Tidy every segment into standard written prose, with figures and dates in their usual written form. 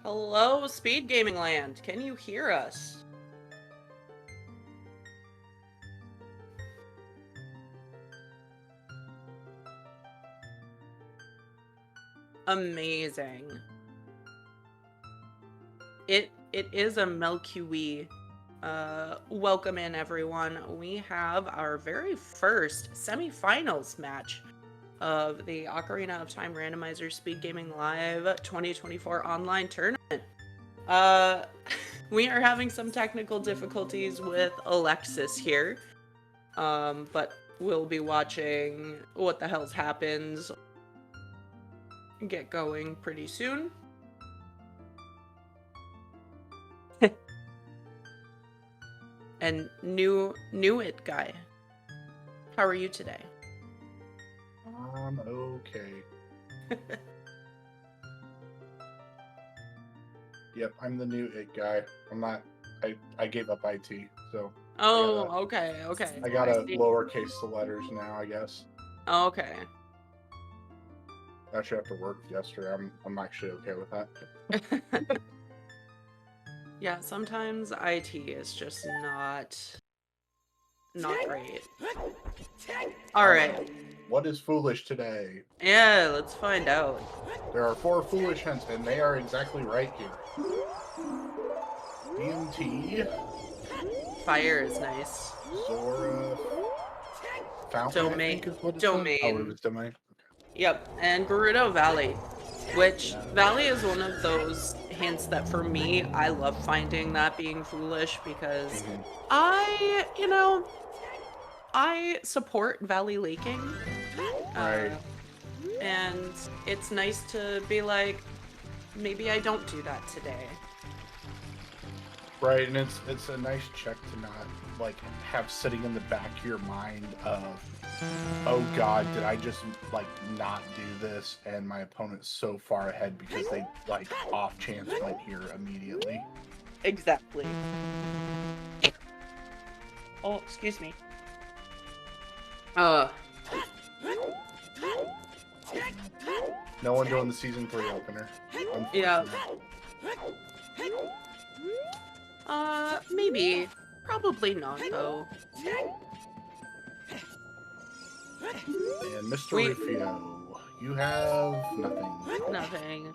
Hello, Speedgaming Land. Can you hear us? Amazing. It is a MelQE. Welcome in, everyone. We have our very first semifinals match of the Ocarina of Time Randomizer Speedgaming Live 2024 online tournament. We are having some technical difficulties with Alexis here, but we'll be watching what the hell's happens get going pretty soon. And new it guy, how are you today? I'm okay. Yep, I'm the new it guy. I'm not. I gave up IT, so. Oh, okay. I gotta lowercase the letters now, I guess. Okay. Actually, after work yesterday, I'm actually okay with that. Yeah, sometimes IT is just not great. All right. What is foolish today? Yeah, let's find out. There are 4 foolish hints, and they are exactly right here. DMT. Fire is nice. Zora. Fountain, Domain. I think is what it Domain. said. Oh, it was Domain. Okay. Yep, and Gerudo Valley, which Valley is one of those hints that for me, I love finding that being foolish because I support Valley Laking. Right. And it's nice to be like, maybe I don't do that today. Right, and it's a nice check to not like have sitting in the back of your mind of, oh god, did I just like not do this and my opponent's so far ahead because they like off chance went here immediately. Exactly. Oh, excuse me. No one doing the season 3 opener. Yeah. Maybe. Probably not, though. And Mr. Rufio, you have nothing. Nothing.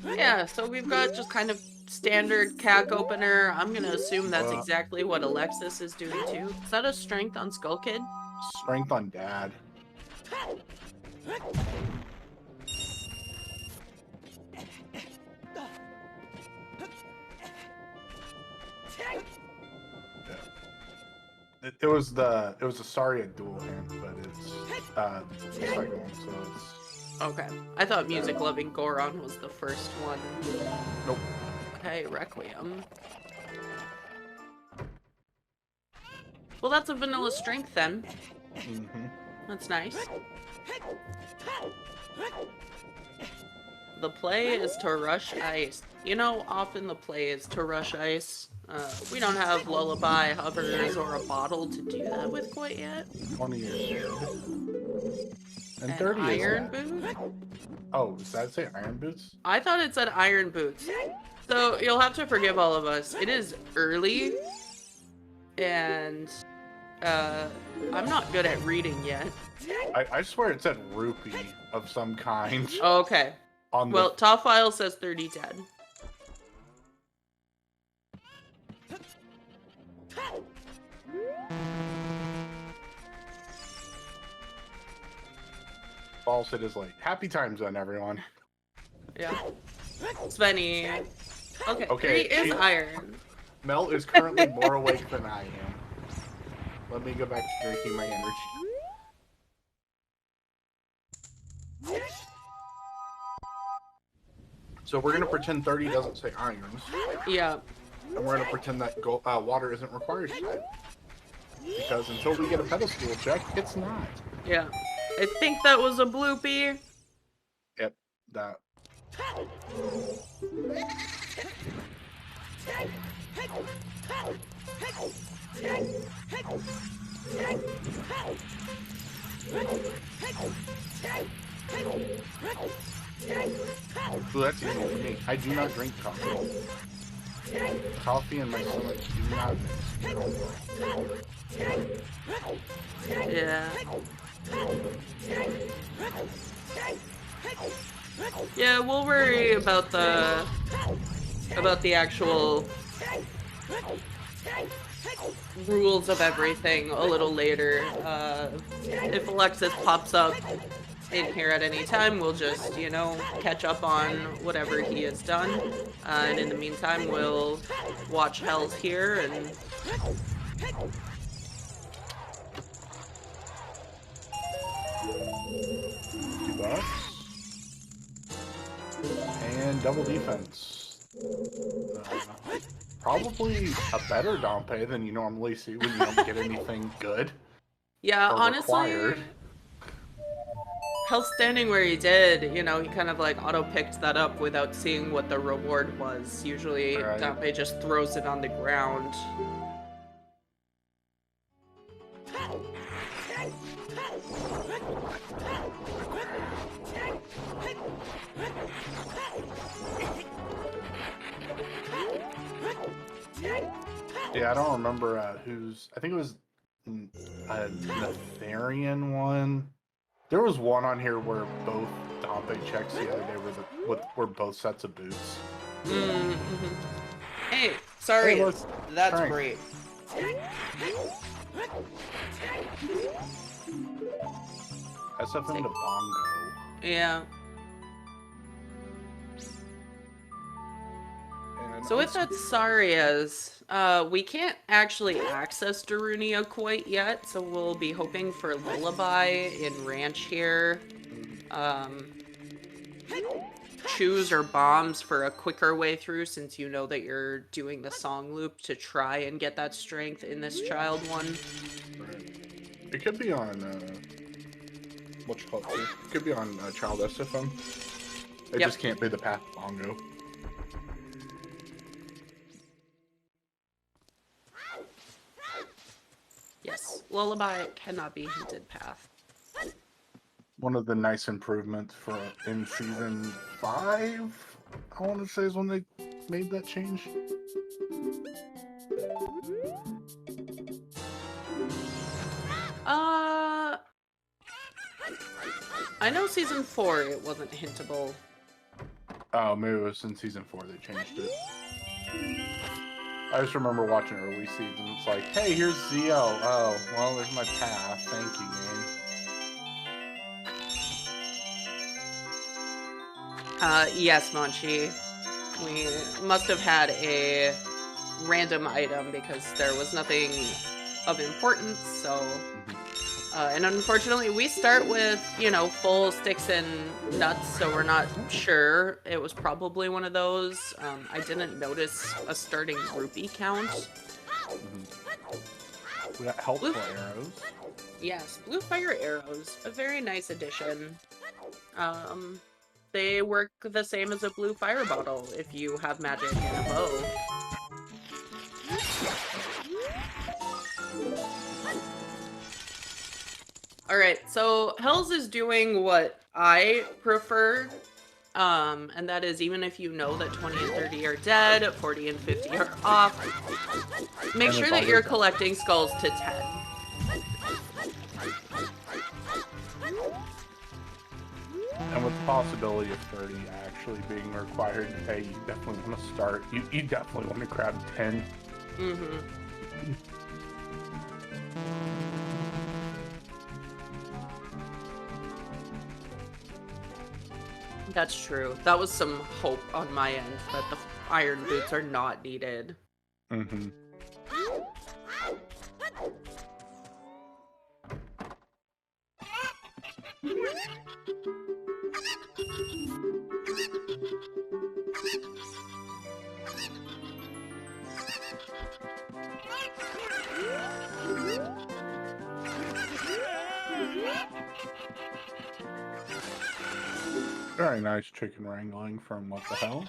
Yeah, so we've got just kind of standard CAC opener. I'm gonna assume that's exactly what Alexis is doing too. Is that a strength on Skull Kid? Strength on Dad. It was a Saria dual hand, but it's the second one, so it's okay. I thought music loving Goron was the first one. Nope. Okay, Requiem. Well, that's a vanilla strength then. That's nice. The play is to rush ice. You know, often the play is to rush ice. We don't have lullaby, hovers, or a bottle to do that with quite yet. 20 is dead. And 30 iron is dead. boot? Oh, does that say iron boots? I thought it said iron boots. So you'll have to forgive all of us. It is early, and I'm not good at reading yet. I swear it said rupee of some kind. Oh, okay. Well, top file says 30 dead. False, it is like happy time zone, everyone. Yeah. Svenny. Okay. 3 is iron. Mel is currently more awake than I am. Let me go back to drinking my energy. So we're gonna pretend 30 doesn't say irons. Yeah. And we're gonna pretend that water isn't required today. Because until we get a pedestal check, it's not. Yeah. I think that was a bloopy. Yep, that. Ooh, that's easy for me. I do not drink coffee. Coffee and my stomach do not mix. Yeah. Yeah, we'll worry about the actual rules of everything a little later. If Alexis pops up in here at any time, we'll just, you know, catch up on whatever he has done. And in the meantime, we'll watch Hells here and... $2. And double defense. Probably a better Dompe than you normally see when you don't get anything good. Yeah, honestly, required. Hell standing where he did, you know, he kind of like auto-picked that up without seeing what the reward was. Usually, Right. Dompe just throws it on the ground. Yeah, I don't remember who's... I think it was a Netharian one. There was one on here where both Dompe checks the other day were both sets of boots. Mm-hmm. Hey, sorry, hey, that's Frank. great. SFM to Bongo. Yeah. And So with that Saria's, we can't actually access Darunia quite yet, so we'll be hoping for Lullaby in Ranch here. Choose or bombs for a quicker way through, since you know that you're doing the song loop to try and get that strength in this child one. Right. It could be on, what you call it, too? It could be on Child SFM. It just can't be the path Bongo. Yes, Lullaby cannot be hinted path. One of the nice improvements for in season 5, I want to say, is when they made that change. I know season 4 it wasn't hintable. Oh, maybe it was in season 4 they changed it. I just remember watching early seasons. It's like, hey, here's ZL. Oh, well, there's my path. Thank you, game. Yes, Monchi. We must have had a random item because there was nothing of importance, so... and unfortunately, we start with, you know, full sticks and nuts, so we're not sure. It was probably one of those. I didn't notice a starting rupee count. We got helpful arrows. Yes, blue fire arrows. A very nice addition. They work the same as a blue fire bottle if you have magic and a bow. Alright, so Hells is doing what I prefer, and that is even if you know that 20 and 30 are dead, 40 and 50 are off, make sure that you're collecting skulls to 10. And with the possibility of 30 actually being required, hey, you definitely want to start. You definitely want to grab 10. Mm-hmm. That's true. That was some hope on my end that the iron boots are not needed. Mm-hmm. Very nice chicken wrangling from What the Hell.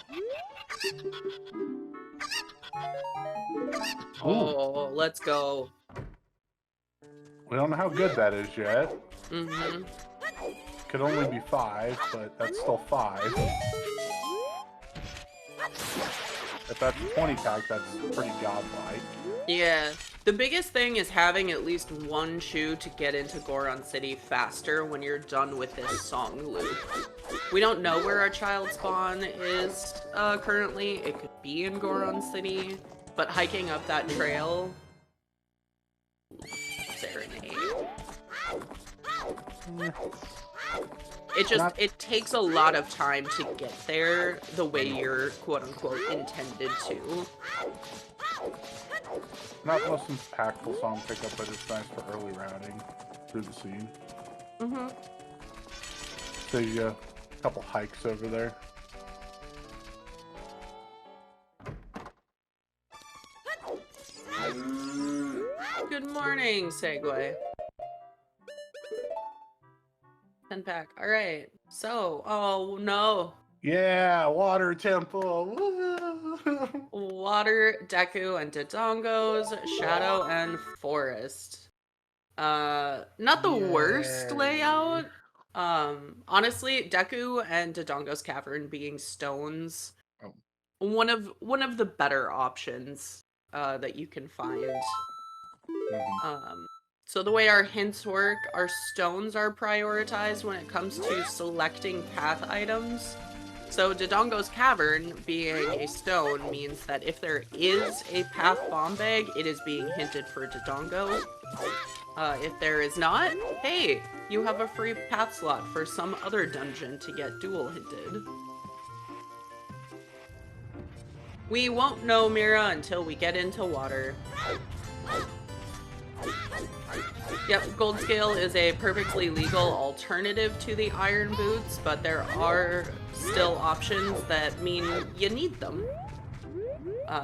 Oh, let's go. We don't know how good that is yet. Mm-hmm. Could only be 5, but that's still 5. If that's a 20 pack, that's pretty godlike. Yeah. The biggest thing is having at least one shoe to get into Goron City faster when you're done with this song loop. We don't know where our child spawn is currently. It could be in Goron City, but hiking up that trail... Serenade. It takes a lot of time to get there the way you're quote-unquote intended to. Not the most impactful song pickup, but it's nice for early routing through the scene. Mm-hmm. So you go a couple hikes over there. Good morning, Segway. 10 pack. Alright. So, oh no. Yeah, water temple. Woo! Water, Deku, and Dodongos, Shadow, and Forest. Not the worst layout. Honestly, Deku and Dodongo's Cavern being stones. Oh. One of the better options that you can find. Mm-hmm. So the way our hints work, our stones are prioritized when it comes to selecting path items. So Dodongo's Cavern being a stone means that if there is a path bomb bag, it is being hinted for Dodongo. If there is not, hey, you have a free path slot for some other dungeon to get dual hinted. We won't know Mira until we get into water. Yep, Gold Scale is a perfectly legal alternative to the Iron Boots, but there are still options that mean you need them.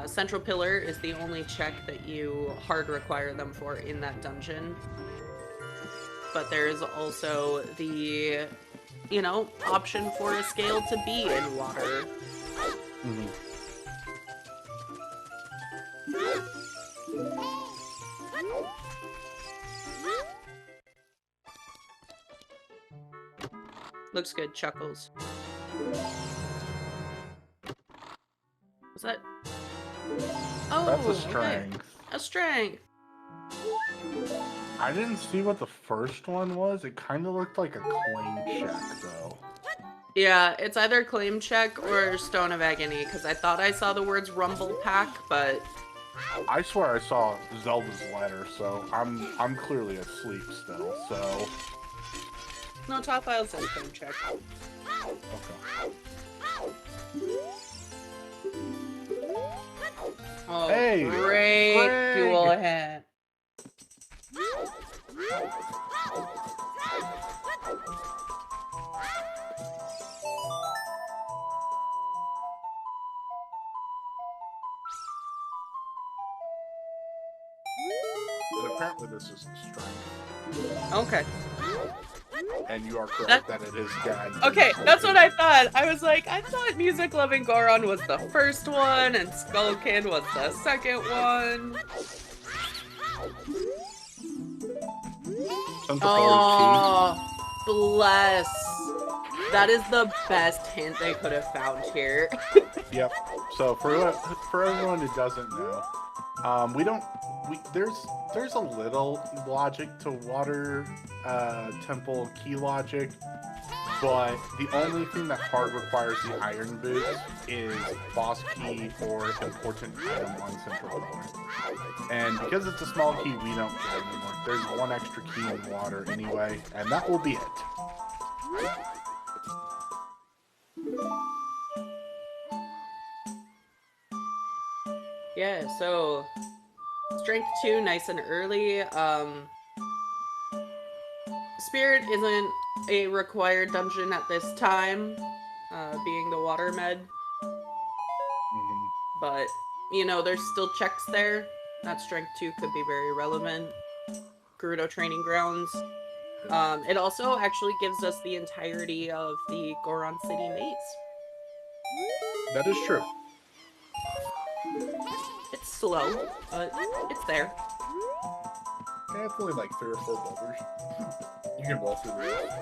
Central Pillar is the only check that you hard require them for in that dungeon. But there's also the, you know, option for a scale to be in water. Mm-hmm. Looks good, Chuckles. Was that? Oh, That's a strength. Okay. A strength. I didn't see what the first one was. It kind of looked like a claim check, though. Yeah, it's either claim check or Stone of Agony, because I thought I saw the words Rumble Pack, but... I swear I saw Zelda's letter, so I'm clearly asleep still, so... No, top file says claim check. Okay. Oh, hey, great dual hit. And apparently this is strength. Okay. And you are correct that it is dead. Okay, that's what I thought. I was like, I thought Music Loving Goron was the first one and Skullkin was the second one. Oh, bless. That is the best hint they could have found here. Yep. So for everyone who doesn't know, there's a little logic to water temple key logic, but the only thing that hard requires the iron boots is boss key or important item on central pillar. And because it's a small key, we don't care anymore. There's one extra key in water anyway, and that will be it. Yeah, so strength 2, nice and early. Spirit isn't a required dungeon at this time, being the water med. But, you know, there's still checks there. That strength 2 could be very relevant. Gerudo Training Grounds. It also actually gives us the entirety of the Goron City maze. That is true. It's slow, but it's there. Yeah, it's only like 3 or 4 boulders. You can blow through the rest.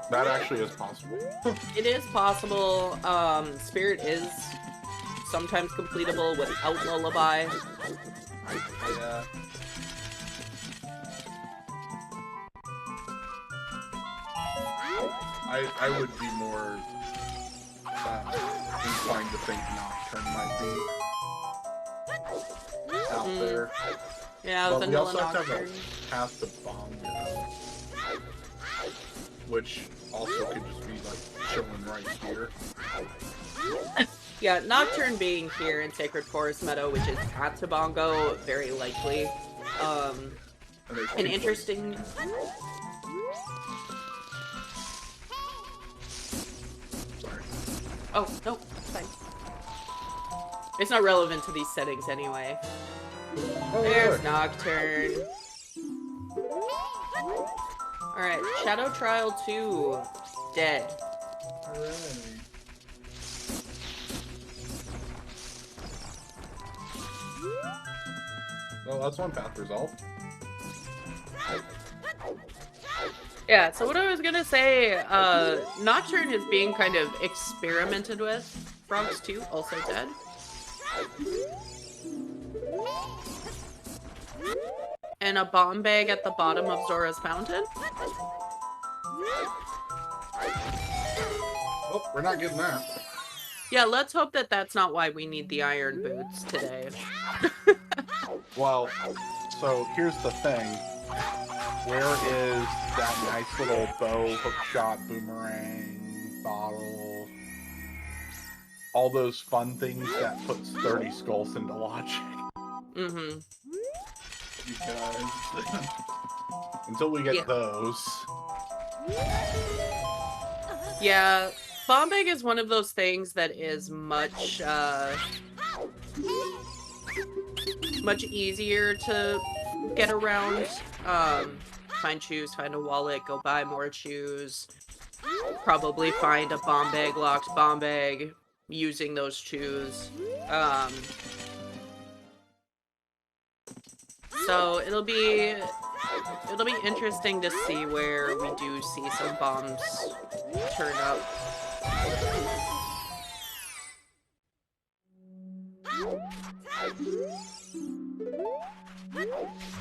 That actually is possible. It is possible. Spirit is sometimes completable without Lullaby. Yeah. I would be more inclined to think Nocturne might be out there. Yeah, but we Vanilla also have to Nocturne. have a path to Bongo, which also could just be like chilling right here. Yeah, Nocturne being here in Sacred Forest Meadow, which is at Tabongo, very likely. An interesting... Sorry. Oh, no, it's fine. It's not relevant to these settings anyway. Oh, There's look. Nocturne. Alright, Shadow Trial 2. Dead. Alright. Well, that's one path resolved. Yeah, so what I was gonna say, Nocturne is being kind of experimented with. Bronx 2, also dead. And a bomb bag at the bottom of Zora's Fountain. Oh, we're not getting that. Yeah, let's hope that that's not why we need the iron boots today. Well, so here's the thing. Where is that nice little bow, hookshot, boomerang, bottle? All those fun things that puts 30 skulls into logic. Mm-hmm. Because until we get those. Yeah, bomb bag is one of those things that is much, much easier to get around. Find shoes, find a wallet, go buy more shoes. Probably find a bomb bag, locked bomb bag, using those shoes. So it'll be interesting to see where we do see some bombs turn up.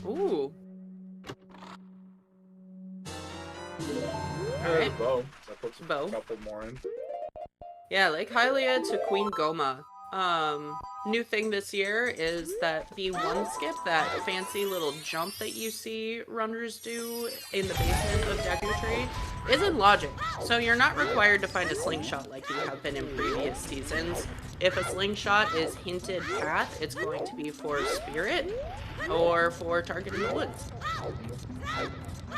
Ooh. Alright. Bow. That puts a Bow. couple more in. Yeah, Lake Hylia to Queen Goma. New thing this year is that the one skip, that fancy little jump that you see runners do in the basement of Deku Tree, is in logic. So you're not required to find a slingshot like you have been in previous seasons. If a slingshot is hinted path, it's going to be for Spirit or for target in the woods.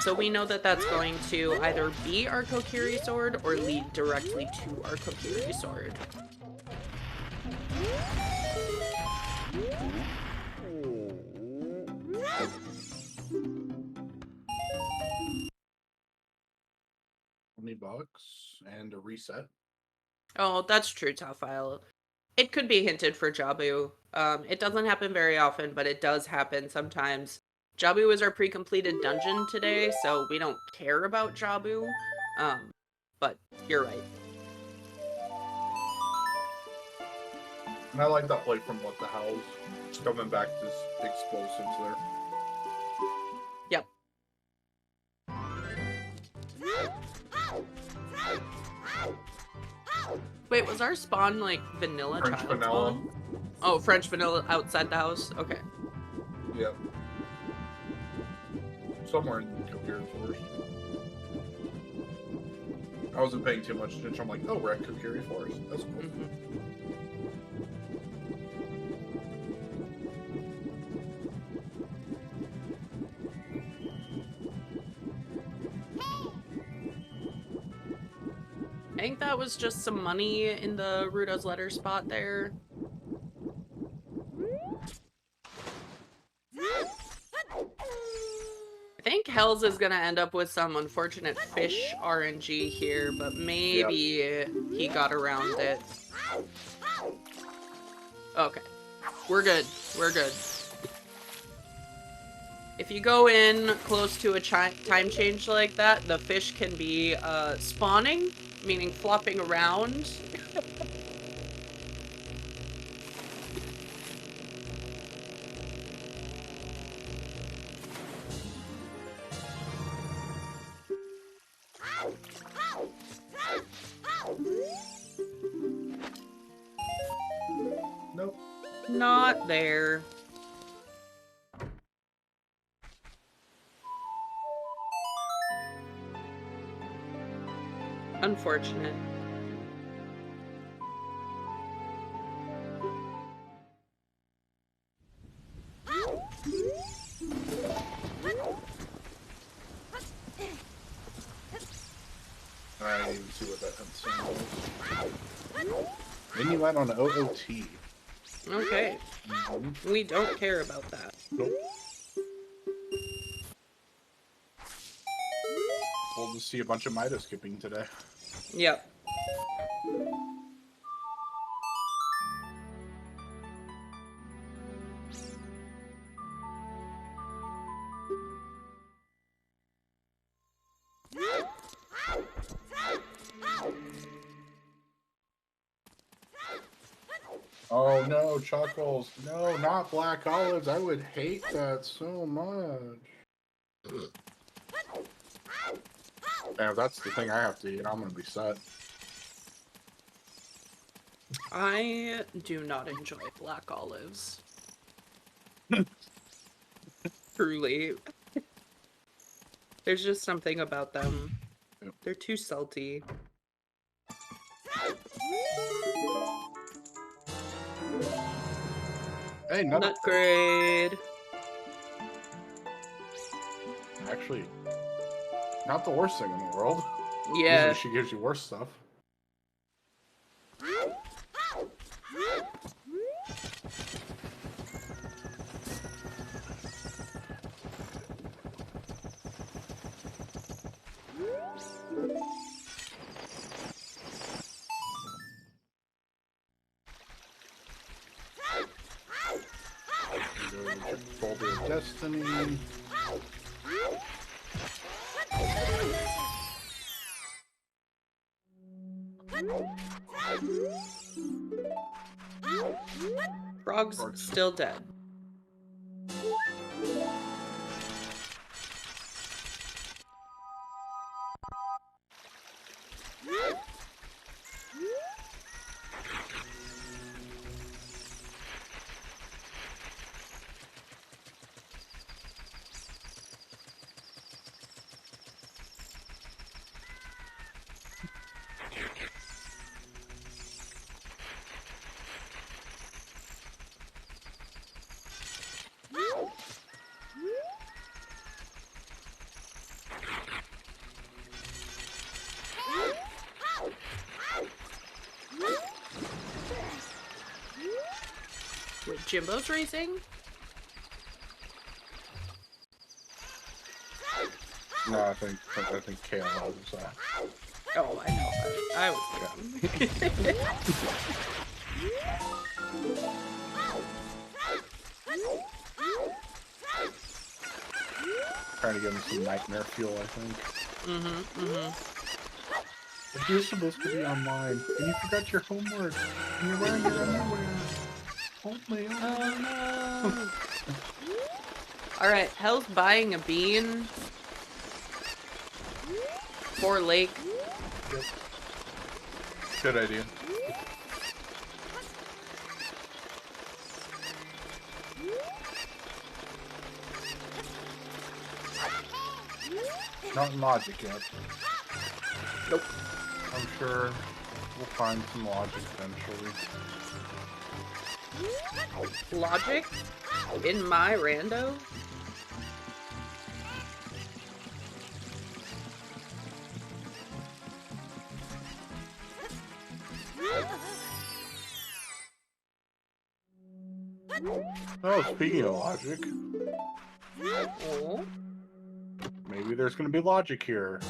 So we know that that's going to either be our Kokiri sword or lead directly to our Kokiri sword. $20 and a reset. Oh, that's true, Tafile. It could be hinted for Jabu. It doesn't happen very often, but it does happen sometimes. Jabu is our pre-completed dungeon today, so we don't care about Jabu. But you're right. And I like that play from What the Hell's coming back to explosives there. Yep. Wait, was our spawn like vanilla French child vanilla. spawn? Oh, French vanilla outside the house? Okay. Yep. Somewhere in the Kokiri Forest. I wasn't paying too much attention. I'm like, oh, we're at Kokiri Forest. That's cool. I think that was just some money in the Rudo's letter spot there. I think Hells is gonna end up with some unfortunate fish RNG here, but maybe he got around it. Okay. We're good. We're good. If you go in close to a time change like that, the fish can be spawning, meaning flopping around. Nope. Not there. Unfortunate. I didn't even see what that was. Then you land on OOT. Okay. We don't care about that. Nope. We'll just see a bunch of Mida skipping today. Yep. Oh no, Chuckles. No, not black olives. I would hate that so much. And if that's the thing I have to eat, I'm gonna be set. I do not enjoy black olives. Truly. There's just something about them. Yep. They're too salty. Hey, no. Nut grade. Actually, not the worst thing in the world. Yeah. Usually she gives you worse stuff. Boulder of Destiny. Frog's still dead. Wait, Jimbo's racing? No, I think KLL was Oh, I know. I was kidding. trying to give him some nightmare fuel, I think. But you're supposed to be online, and you forgot your homework, and you're wearing your underwear. Hold me on. Oh no. Alright, Hell's buying a bean. For Lake. Yep. Good idea. Not in logic yet. Nope. I'm sure we'll find some logic eventually. Logic? In my rando? Oh, speaking of logic, Oh. maybe there's gonna be logic here.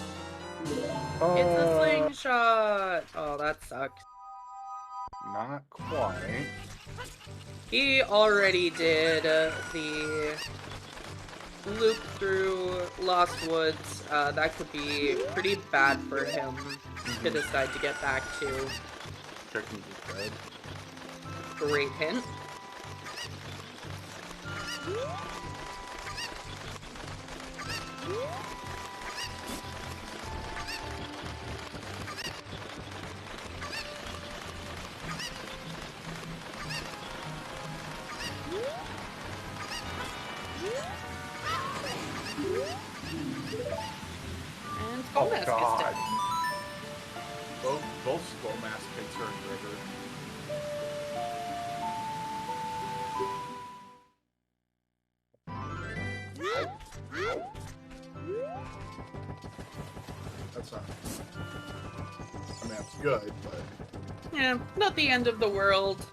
It's a slingshot! Oh, that sucks. Not quite. He already did the loop through Lost Woods, that could be pretty bad for him to decide to get back to. Checking his bed. Great hint. And Skull Mask is dead. Both Skull Mask hits are in river. That's not. I mean, it's good, but. Yeah, not the end of the world.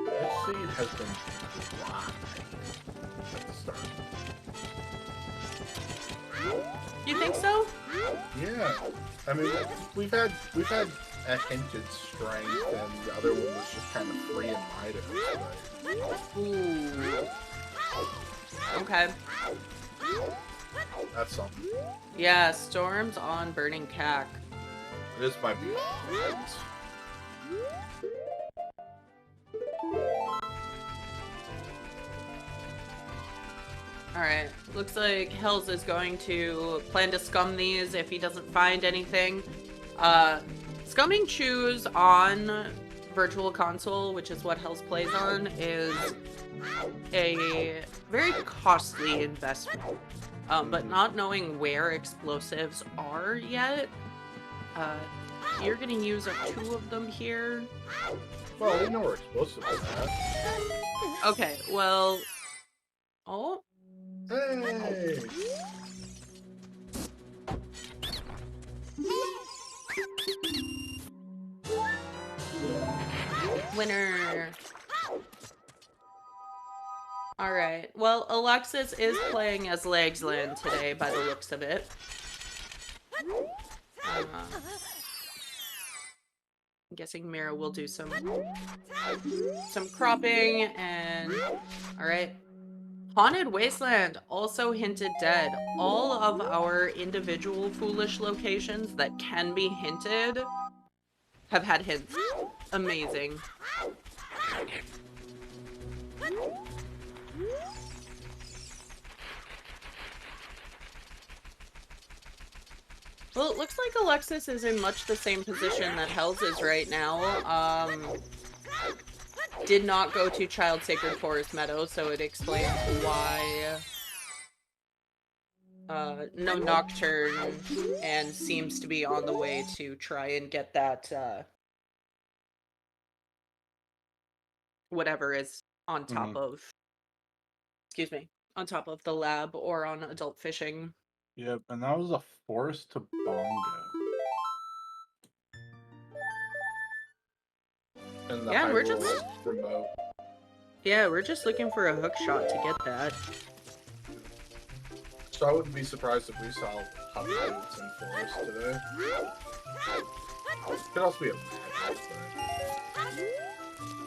This seed has been dry at the start. You think so? Yeah, I mean, we've had a hinted strength, and the other one was just kind of free and light at this point. Ooh. Okay. That's something. Yeah, Storm's on Burning Cack. This might be hard. Alright, looks like Hells is going to plan to scum these if he doesn't find anything. Scumming Choose on Virtual Console, which is what Hells plays on, is a very costly investment. But not knowing where explosives are yet, you're gonna use up 2 of them here. Well, we know where explosives are at. Okay, well... Oh? Hey! Winner! Alright, well, Alexis is playing as Legsland today, by the looks of it. I'm guessing Mira will do some cropping, and... Alright. Haunted Wasteland, also hinted dead. All of our individual foolish locations that can be hinted have had hints. Amazing. Well, it looks like Alexis is in much the same position that Hells is right now. Did not go to Child Sacred Forest Meadow, so it explains why no Nocturne, and seems to be on the way to try and get that whatever is on top of, excuse me, on top of the lab or on adult fishing. Yep, and that was a forest to bongo. And the Yeah, we're just remote. Yeah, we're just looking for a hook shot to get that. So I wouldn't be surprised if we saw hover boots in forest today. Could also be a magic, but...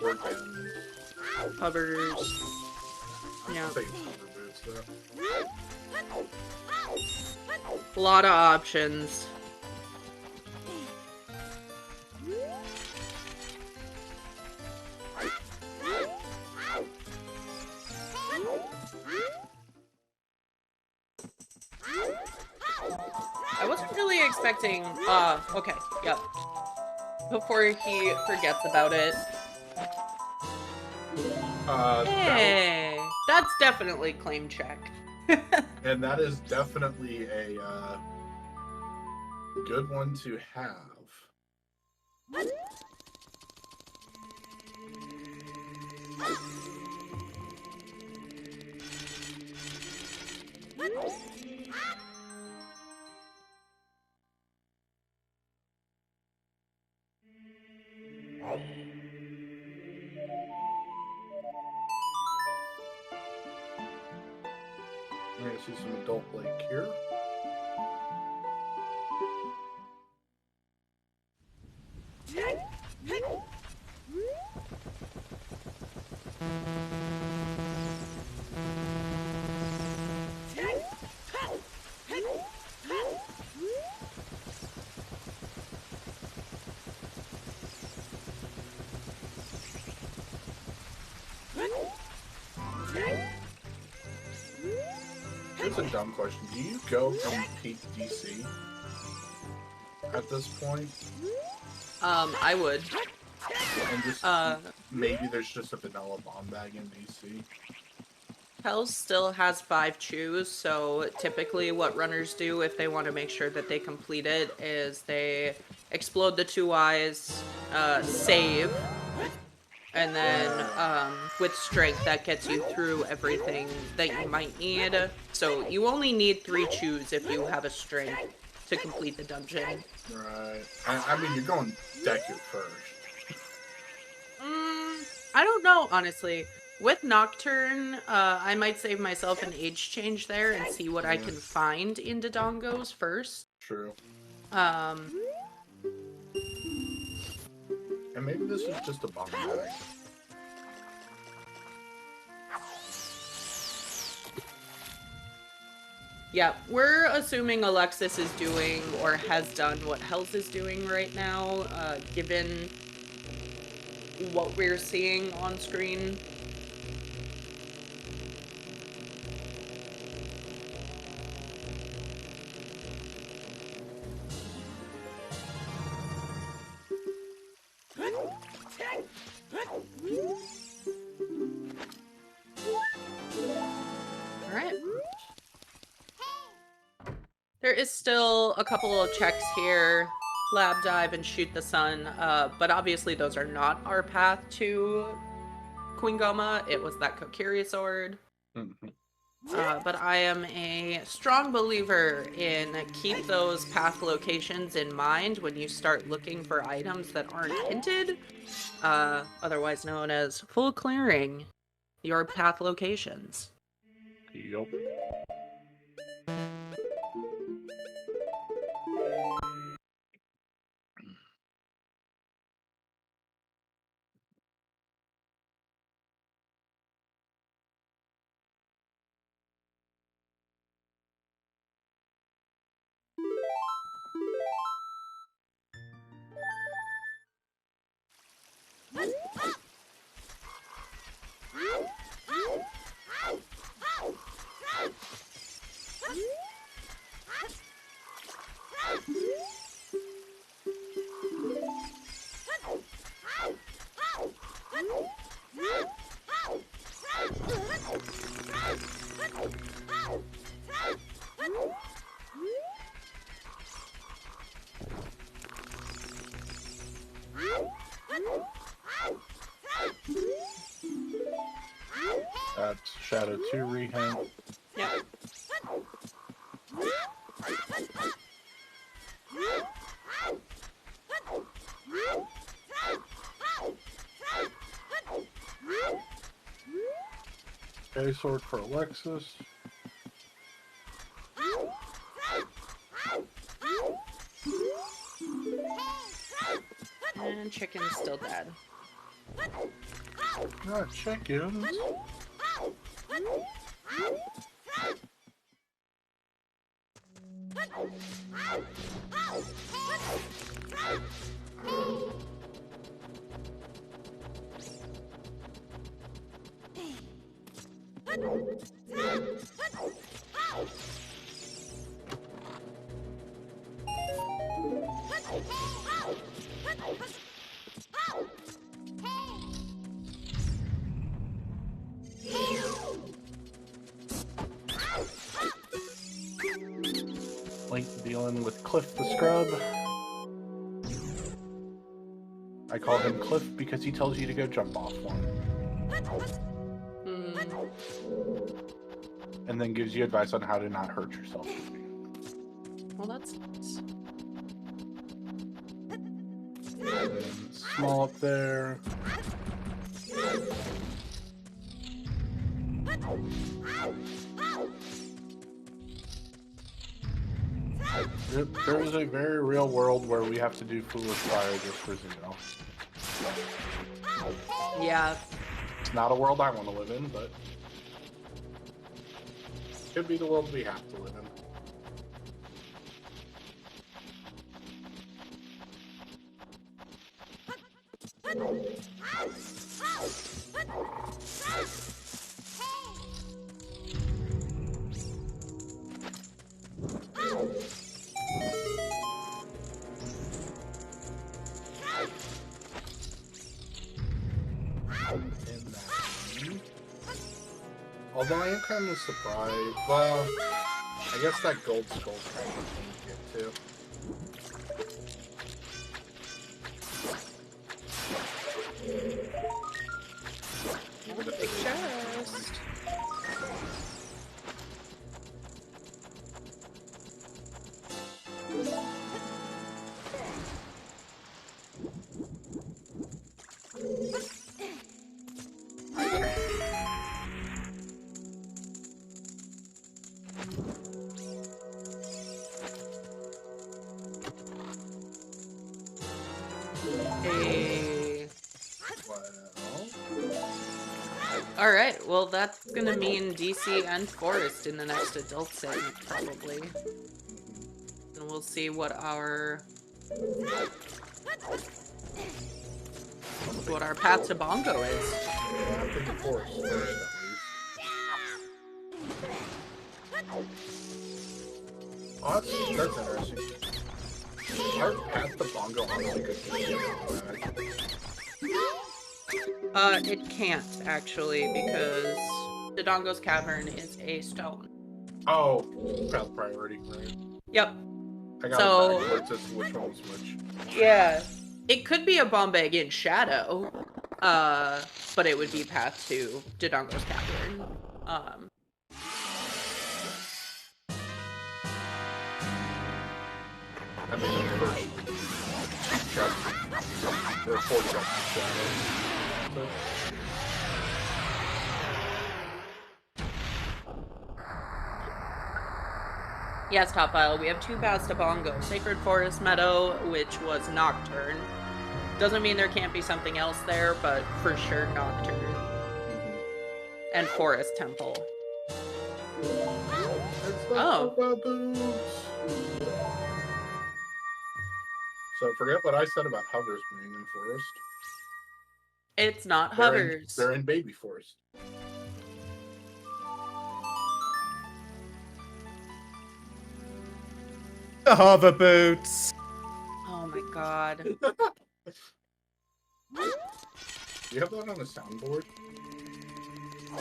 Or gems. Hovers. Yeah. I think it's hover boots, though. A lot of options. I wasn't really expecting, okay, yep. Before he forgets about it. Hey, that's definitely claim check. And that is definitely a good one to have. I'm gonna see some adult lake here. Here's a dumb question. Do you go from peak DC at this point? I would. And just maybe there's just a vanilla bomb bag in DC. Pels still has 5 chews, so typically what runners do if they want to make sure that they complete it is they explode the 2 eyes, save, and then with strength that gets you through everything that you might need. So you only need 3 chews if you have a strength to complete the dungeon. Right. I mean, you're going Deku first. I don't know, honestly. With Nocturne, I might save myself an age change there and see what I can find in Dodongos first. True. Um, And maybe this is just a bomb bag. yeah, we're assuming Alexis is doing or has done what Hells is doing right now, given what we're seeing on screen. Alright. There is still a couple of checks here. Lab dive and shoot the sun, but obviously those are not our path to Queen Goma. It was that Kokiri sword. But I am a strong believer in keep those path locations in mind when you start looking for items that aren't hinted, otherwise known as full clearing your path locations. Yup. That's Shadow 2 rehang. Yep. Okay, sword for Alexis. And chicken's still dead. Not chickens. Link dealing with Cliff the Scrub. I call him Cliff because he tells you to go jump off one. And then gives you advice on how to not hurt yourself. Well, that's nice. And small up there. There is a very real world where we have to do Foolish Fire just for Zeno. Yeah. It's not a world I want to live in, but it could be the world we have to live in. Although I am kind of surprised. Well, I guess that gold skull kind of changed it too. Even if it is. Chest. Hey. Well, Alright, well that's gonna mean DC and Forest in the next adult segment, probably. And we'll see what our path to Bongo is. yeah, I'm thinking forest first, at least. Oh, that's interesting. Our path to Bongo honestly could be It can't, actually, because Dodongo's Cavern is a stone. Oh, path priority, right? Yep. I got So- it backwards as to which one was which. Yeah. It could be a Bombay in Shadow, but it would be path to Dodongo's Cavern. I mean, the first chests, there are 4 chests in Shadow. Yes, Top File, we have 2 paths to Bongo. Sacred Forest Meadow, which was Nocturne. Doesn't mean there can't be something else there, but for sure Nocturne. And Forest Temple. Oh. So forget what I said about hovers being in forest. It's not They're hovers. they're in baby forest. The hover boots. Oh my god. Do you have that on a soundboard? No.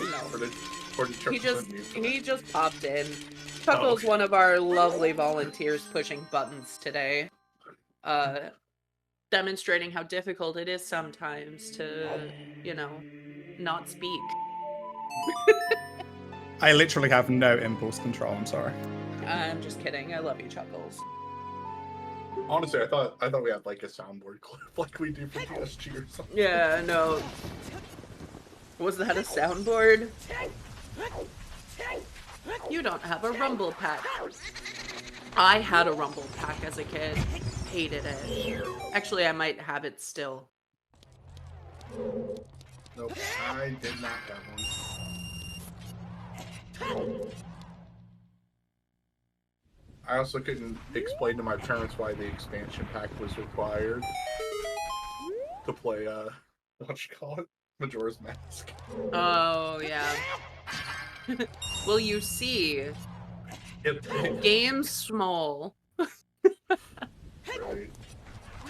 Or did He Chuckles unmute for that? he just popped in. Chuckles, one of our lovely volunteers pushing buttons today. Demonstrating how difficult it is sometimes to, you know, not speak. I literally have no impulse control, I'm sorry. I'm just kidding. I love you, Chuckles. Honestly, I thought we had like a soundboard clip like we do for TSG or something. Yeah, no. Was that a soundboard? You don't have a rumble pack. I had a rumble pack as a kid. Hated it. Actually, I might have it still. Nope, I did not have one. I also couldn't explain to my parents why the expansion pack was required to play, what you call it? Majora's Mask. Oh, yeah. Well, you see, game's small. Right.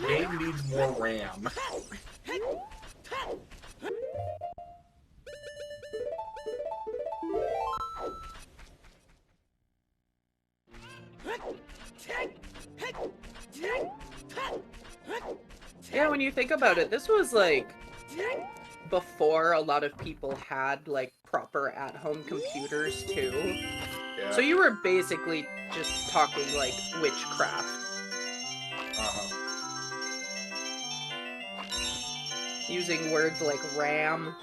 Game needs more RAM. Yeah, when you think about it, this was like before a lot of people had like proper at-home computers too. Yeah. So you were basically just talking like witchcraft. Using words like RAM.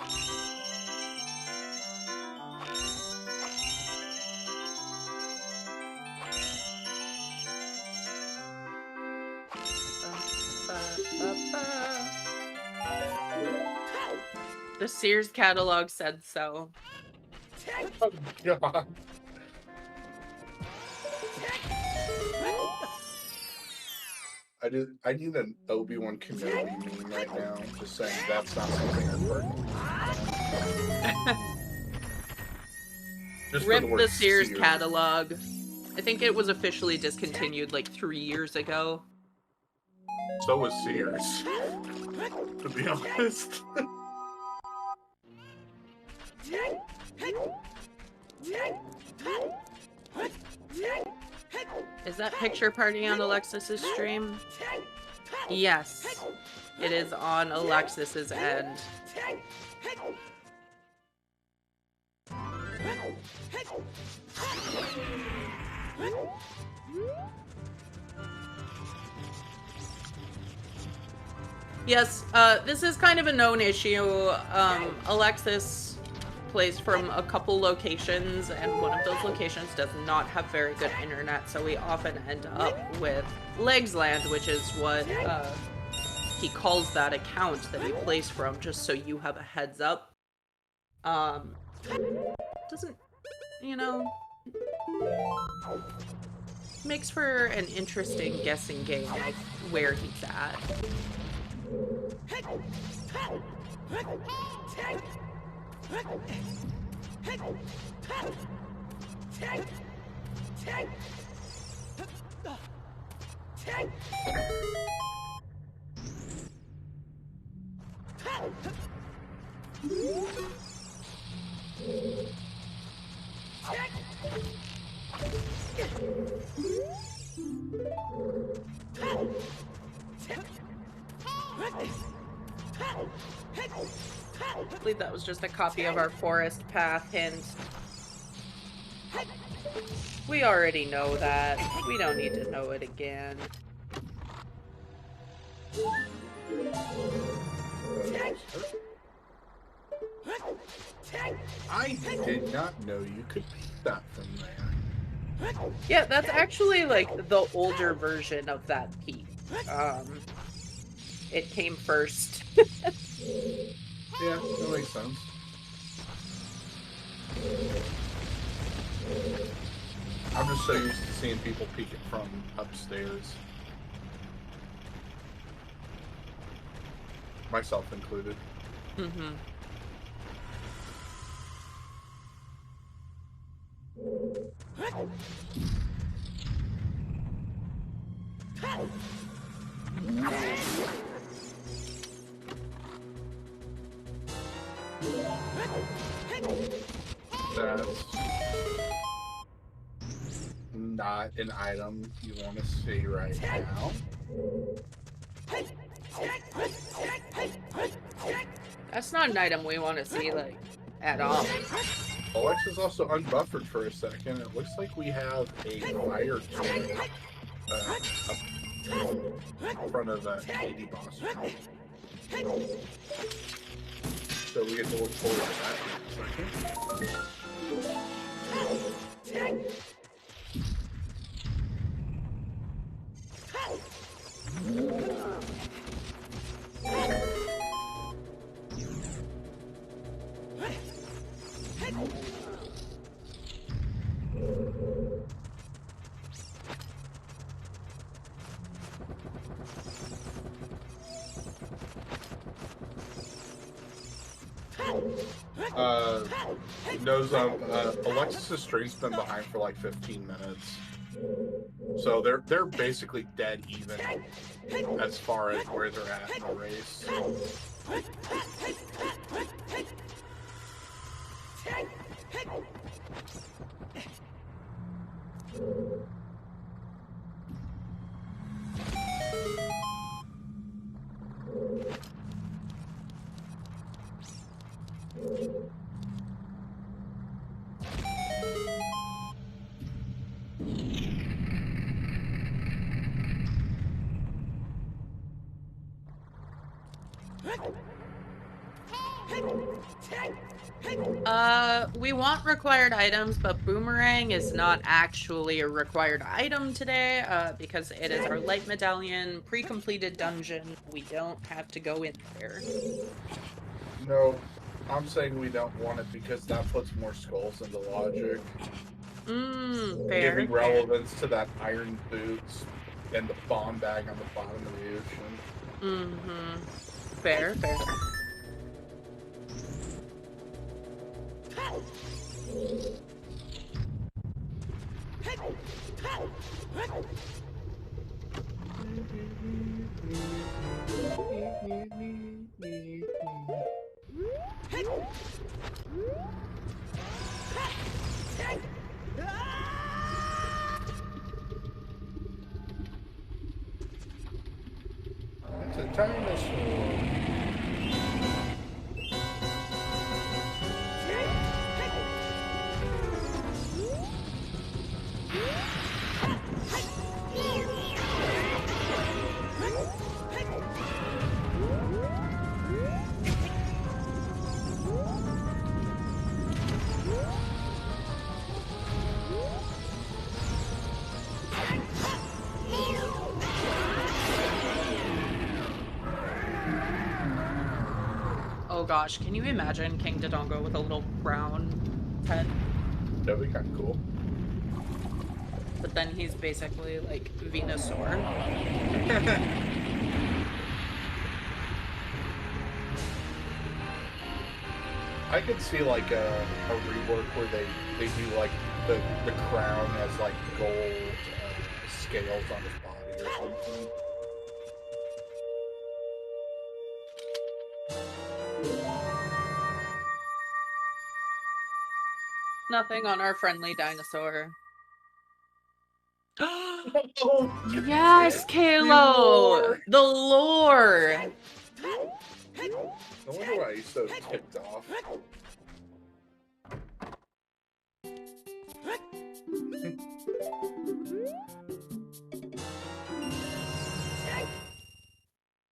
The Sears catalog said so. Oh, God. I need an Obi-Wan Kenobi meme right now. Just saying that's not something I've heard. Just for Rip word the Sears Sears. catalog. I think it was officially discontinued like 3 years ago. So was Sears, to be honest. Is that picture party on Alexis's stream? Yes, it is on Alexis's end. Yes, this is kind of a known issue. Alexis plays from a couple locations, and one of those locations does not have very good internet, so we often end up with Legsland, which is what he calls that account that he plays from, just so you have a heads up. Doesn't, you know, makes for an interesting guessing game of where he's at. I believe that was just a copy of our forest path hint. We already know that. We don't need to know it again. I did not know you could beat that from there. Yeah, that's actually like the older version of that peak. It came first. Yeah, that makes sense. I'm just so used to seeing people peek it from upstairs. Myself included. Mm-hmm. That's not an item you want to see right now. That's not an item we want to see, like, at all. Alexis also unbuffered for a second. It looks like we have a fire turret up in front of KD boss. So we get to look forward to that in a second. Knows Alexis' stream's been behind for like 15 minutes. So they're basically dead even as far as where they're at in the race. We want required items, but Boomerang is not actually a required item today, because it is our light medallion pre-completed dungeon. We don't have to go in there. No, I'm saying we don't want it because that puts more skulls into logic. Fair. Giving relevance to that iron boots and the bomb bag on the bottom of the ocean. Mm-hmm. Fair, fair. It's a dinosaur. Oh gosh, can you imagine King Dodongo with a little brown head? That'd be kind of cool. But then he's basically like Venusaur. I could see like a rework where they do like the crown has like gold scales on his body or something. Nothing on our friendly dinosaur. Oh, Yes, Kalo! The lore! No wonder why he's so ticked off.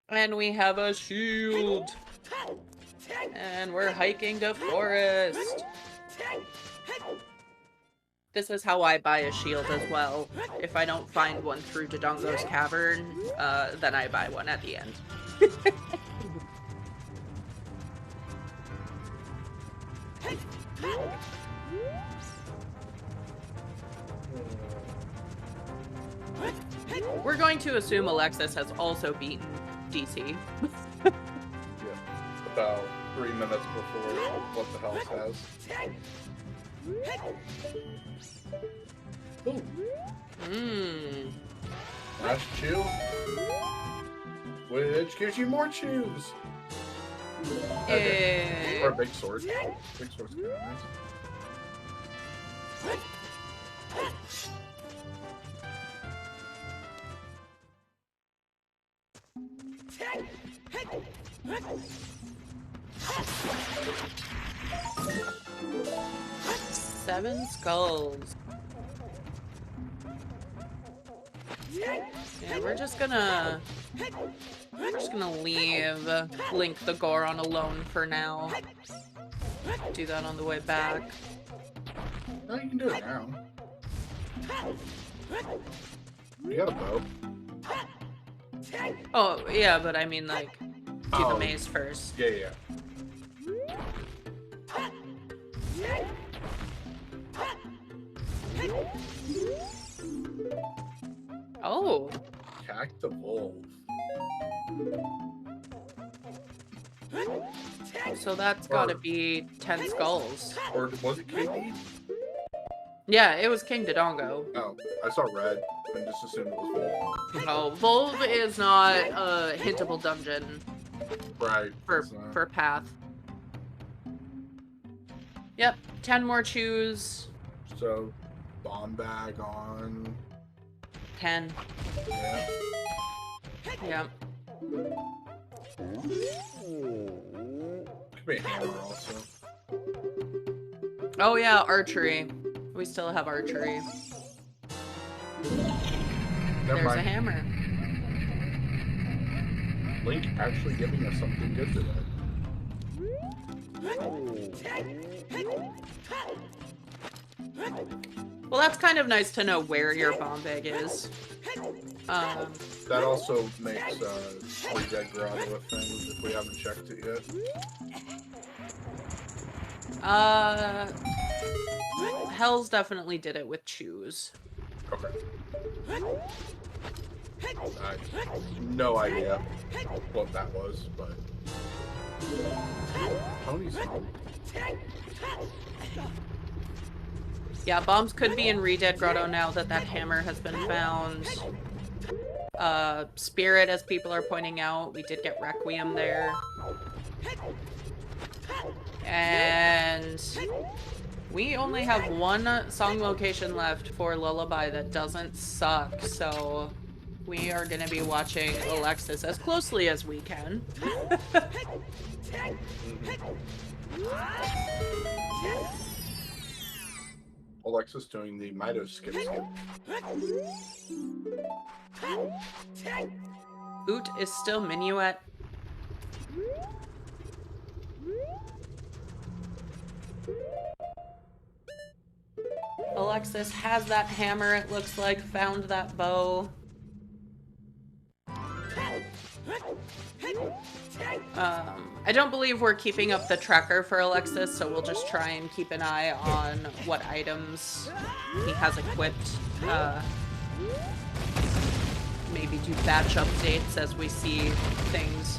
And we have a shield. And we're hiking to forest. This is how I buy a shield as well. If I don't find one through Dodongo's cavern, then I buy one at the end. We're going to assume Alexis has also beaten DC. Yeah, about 3 minutes before what the hell has. Ooh. Mmm. Last chew. Which gives you more chews. Okay. Or a big sword. Big sword's kind of nice. Seven skulls. Yeah, we're just gonna leave Link the Goron alone for now. Do that on the way back. No, you can do it now. You got a bow. Oh, yeah, but I mean, like, do the maze first. Yeah, yeah. Oh. Cactivolve. So that's gotta be 10 skulls. Or was it KD? Yeah, it was King Dodongo. Oh, I saw red and just assumed it was Volve. No, Volve is not a hintable dungeon. Right. For path. Yep, 10 more chews. So, bomb bag on. 10. Yeah. Yep. Could be a hammer also. Oh yeah, archery. We still have archery. There's a hammer. Link actually giving us something good today. Well, that's kind of nice to know where your bomb bag is. That also makes Free Dead Grotto a thing if we haven't checked it yet. Hells definitely did it with chews. Okay. No idea what that was, but Pony's home. Yeah, bombs could be in Redead Grotto now that that hammer has been found. Spirit, as people are pointing out, we did get Requiem there. And we only have one song location left for Lullaby that doesn't suck, so we are going to be watching Alexis as closely as we can. Alexis doing the Mido skip. OOT is still Minuet. Alexis has that hammer, it looks like, found that bow. I don't believe we're keeping up the tracker for Alexis, so we'll just try and keep an eye on what items he has equipped. Maybe do batch updates as we see things.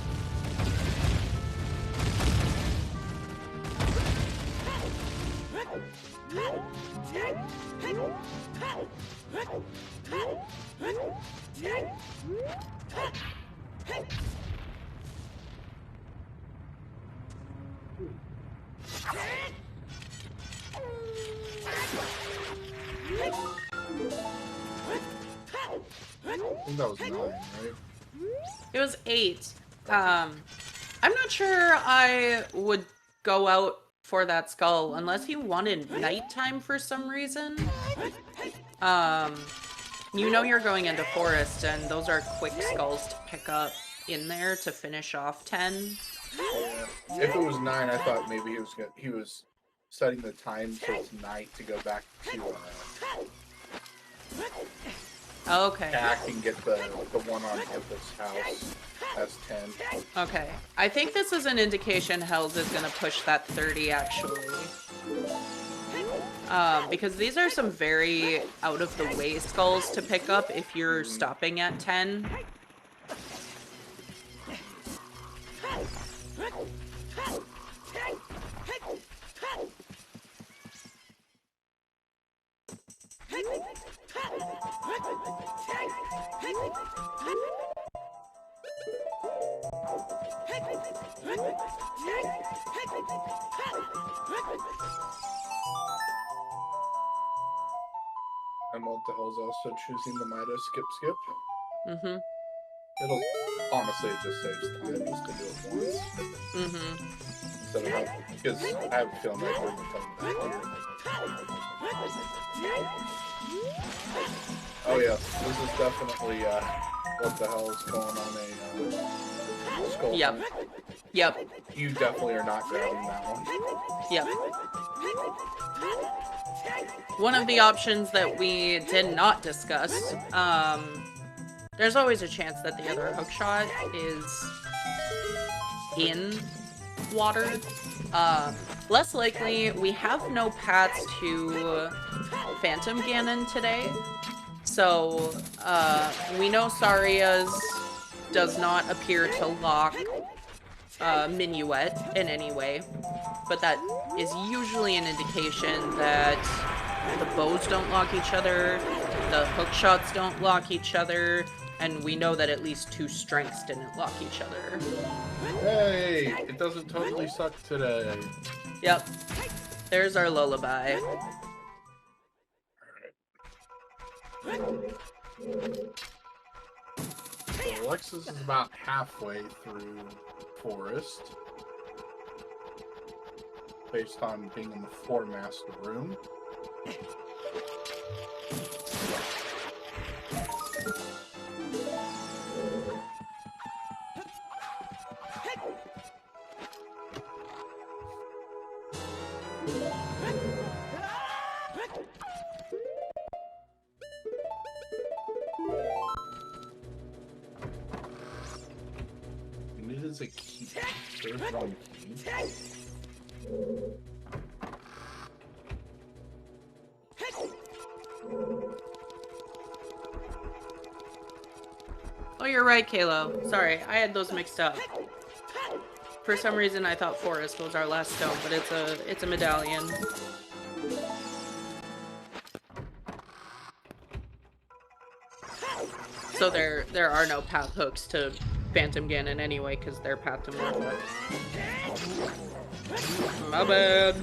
I think that was 9, right? It was 8. I'm not sure I would go out for that skull unless he wanted nighttime for some reason. You know you're going into forest, and those are quick skulls to pick up in there to finish off 10. Yeah. If it was 9, I thought maybe he was setting the time till tonight to go back to Okay. back and get the one on Empress house as 10. Okay. I think this is an indication Hells is gonna push that 30 actually. Because these are some very out of the way skulls to pick up if you're stopping at 10. And what the hell's also choosing the Mido skip. Mm-hmm. It'll honestly, it just saves time just to do it once. Mm-hmm. Instead of having, because I have a feeling that we're coming back here. Oh yeah, this is definitely what the hell is going on a skull. Yep. hunt. Yep. You definitely are not grabbing that one. Yep. One of the options that we did not discuss, there's always a chance that the other hookshot is in water. Less likely, we have no paths to Phantom Ganon today. So, we know Saria's does not appear to lock Minuet in any way, but that is usually an indication that the bows don't lock each other, the hook shots don't lock each other, and we know that at least 2 strengths didn't lock each other. Hey, it doesn't totally suck today. Yep. There's our lullaby. So Alexis is about halfway through Forest, based on being in the 4-master room. And it is a key. There's one key. you're right, Kalo. Sorry, I had those mixed up. For some reason, I thought Forest was our last stone, but it's a medallion. So there are no path hooks to Phantom Ganon anyway, because they're path to Morpha. My bad.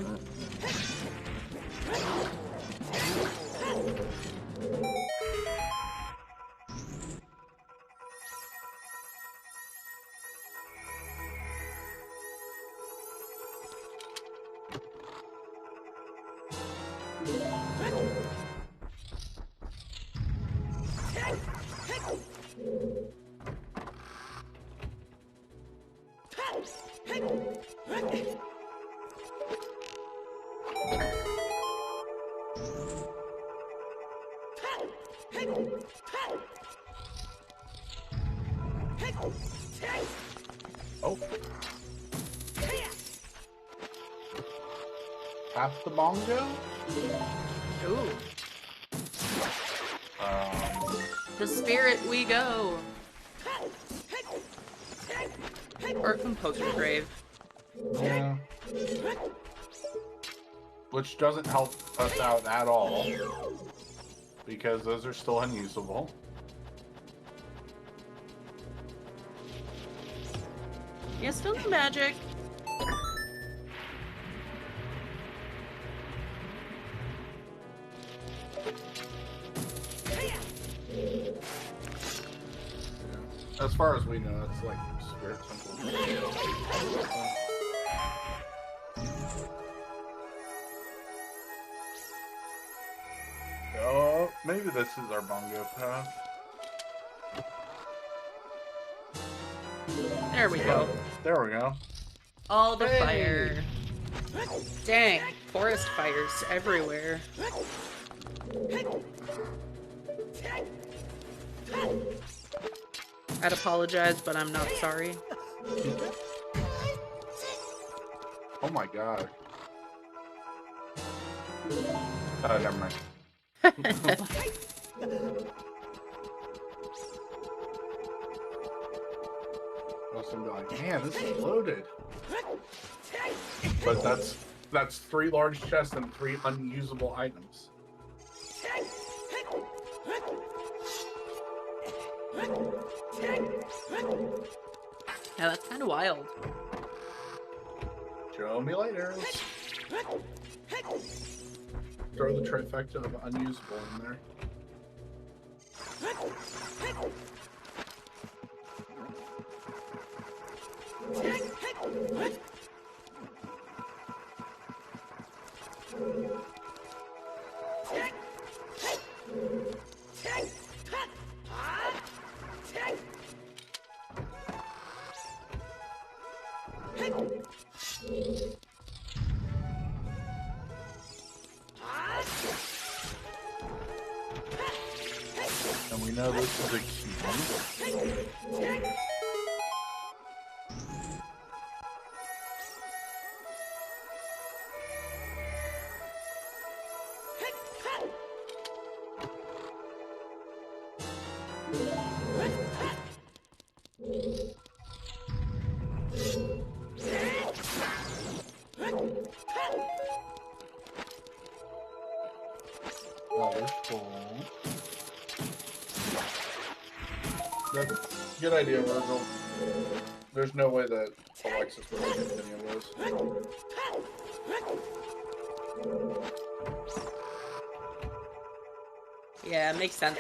Oh. Half the bongo? Ooh. Um, The spirit we go. Or Composer Grave. yeah. Which doesn't help us out at all. Because those are still unusable. Yeah, still no magic. As far as we know, it's like Spirit Temple. Oh, maybe this is our bongo path. There we go. There we go. All the Hey. fire. Dang, forest fires everywhere. I'd apologize, but I'm not sorry. Oh my god. Never mind. I was gonna be like, man, this is loaded. But that's 3 large chests and 3 unusable items. Yeah, that's kind of wild. Show me later. Throw the trifecta of unusable in there. And we know this is a key. Oh, we're full. That's a good idea, Virgil. There's no way that Alexis would have skipped any of those. Yeah, makes sense.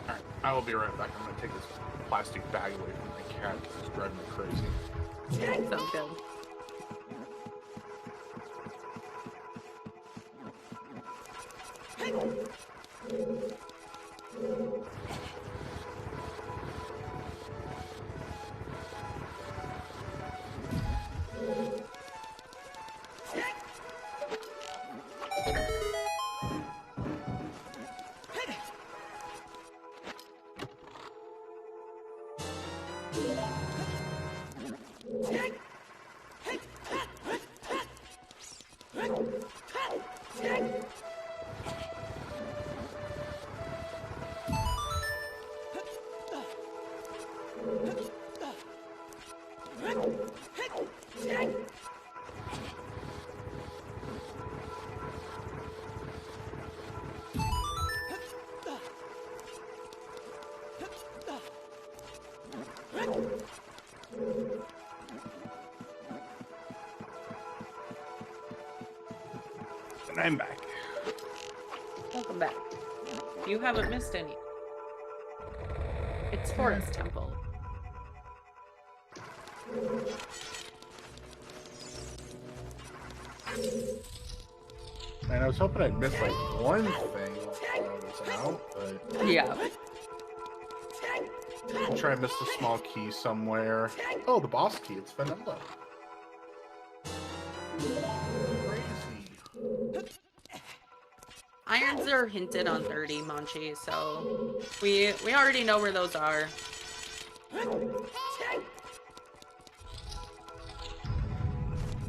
Alright, I will be right back. I'm gonna take this plastic bag away from my cat because it's driving me crazy. Sounds good. And I'm back. Welcome back. You haven't missed any. It's Forest Temple. And I was hoping I'd miss like one thing while I was out, but Yeah. I'm trying to miss the small key somewhere. Oh, the boss key. It's vanilla. Crazy. Irons are hinted on 30, Monchi, so we already know where those are.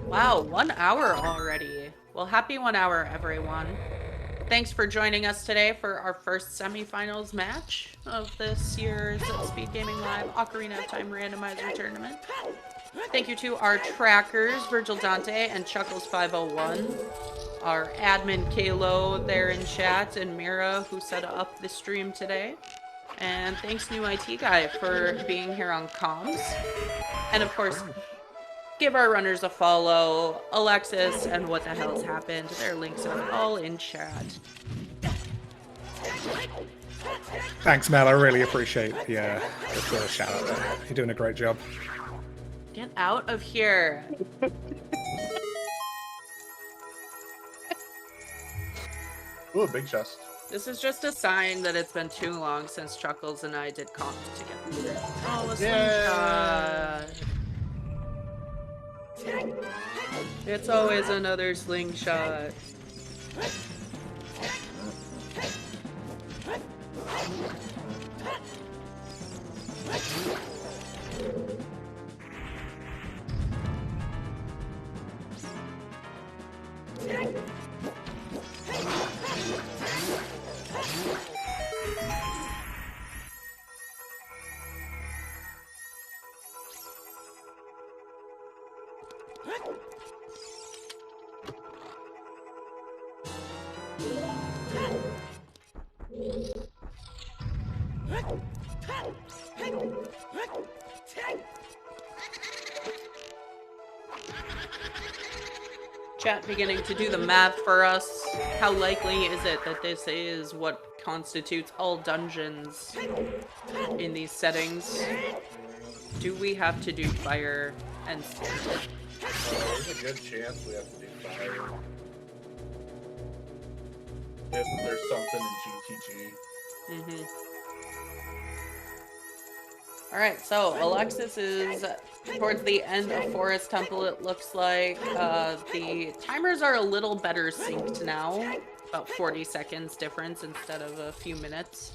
Wow, 1 hour already. Well, happy 1 hour, everyone. Thanks for joining us today for our first semifinals match of this year's Speedgaming Live Ocarina of Time Randomizer Tournament. Thank you to our trackers, Virgil Dante and Chuckles501, our admin Kalo there in chat, and Mira who set up the stream today. And thanks New IT Guy for being here on comms. And of course, give our runners a follow, Alexis and What the Hell's Happened. Their links are all in chat. Thanks, Mel. I really appreciate the shout out there. You're doing a great job. Get out of here. Ooh, a big chest. This is just a sign that it's been too long since Chuckles and I did comms together. Oh, a slingshot. It's always another slingshot. Chat beginning to do the math for us. How likely is it that this is what constitutes all dungeons in these settings? Do we have to do fire and spirit? There's a good chance we have to do fire. If there's something in GTG. Alright, so Alexis is towards the end of Forest Temple, it looks like. The timers are a little better synced now. About 40 seconds difference instead of a few minutes.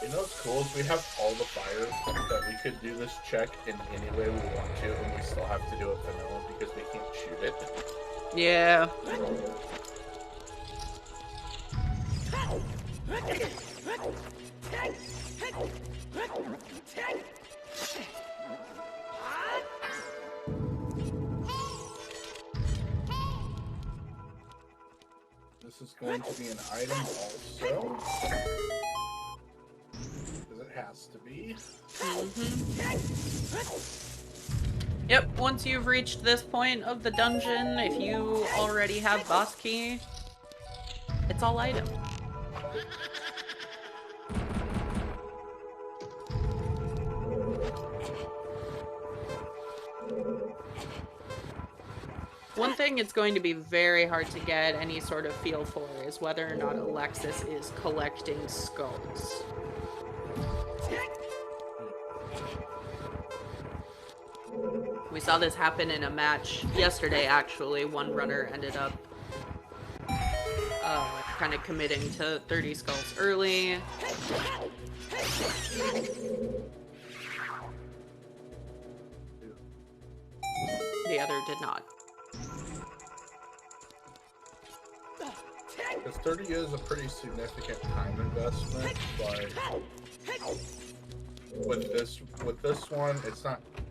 You know what's cool is we have all the fire that we could do this check in any way we want to, and we still have to do it vanilla because we can't shoot it. Yeah. This is going to be an item also. Because it has to be. Yep, once you've reached this point of the dungeon, if you already have boss key, it's all item. One thing it's going to be very hard to get any sort of feel for is whether or not Alexis is collecting skulls. We saw this happen in a match yesterday, actually. One runner ended up kind of committing to 30 skulls early. The other did not. Because 30 is a pretty significant time investment, but with this one,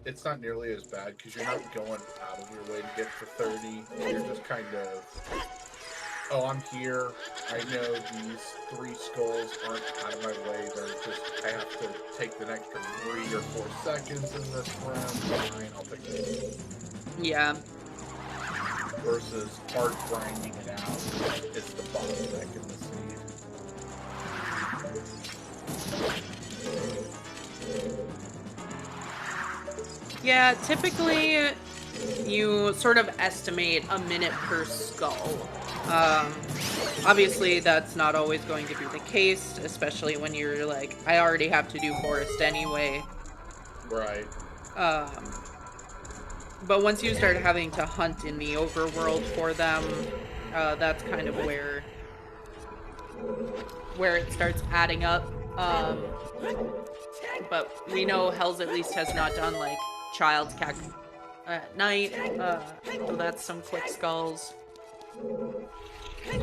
it's not nearly as bad because you're not going out of your way to get to 30. You're just kind of, oh, I'm here. I know these 3 skulls aren't out of my way. They're just, I have to take the extra 3 or 4 seconds in this round. Fine, I'll take it. Yeah. Versus hard grinding it out. It's the bottleneck in the seed. Yeah, typically you sort of estimate a minute per skull. Obviously that's not always going to be the case, especially when you're like, I already have to do forest anyway. Right. But once you start having to hunt in the overworld for them, that's kind of where it starts adding up. But we know Hells at least has not done like Child's Cack at night, so that's some quick skulls. Yeah,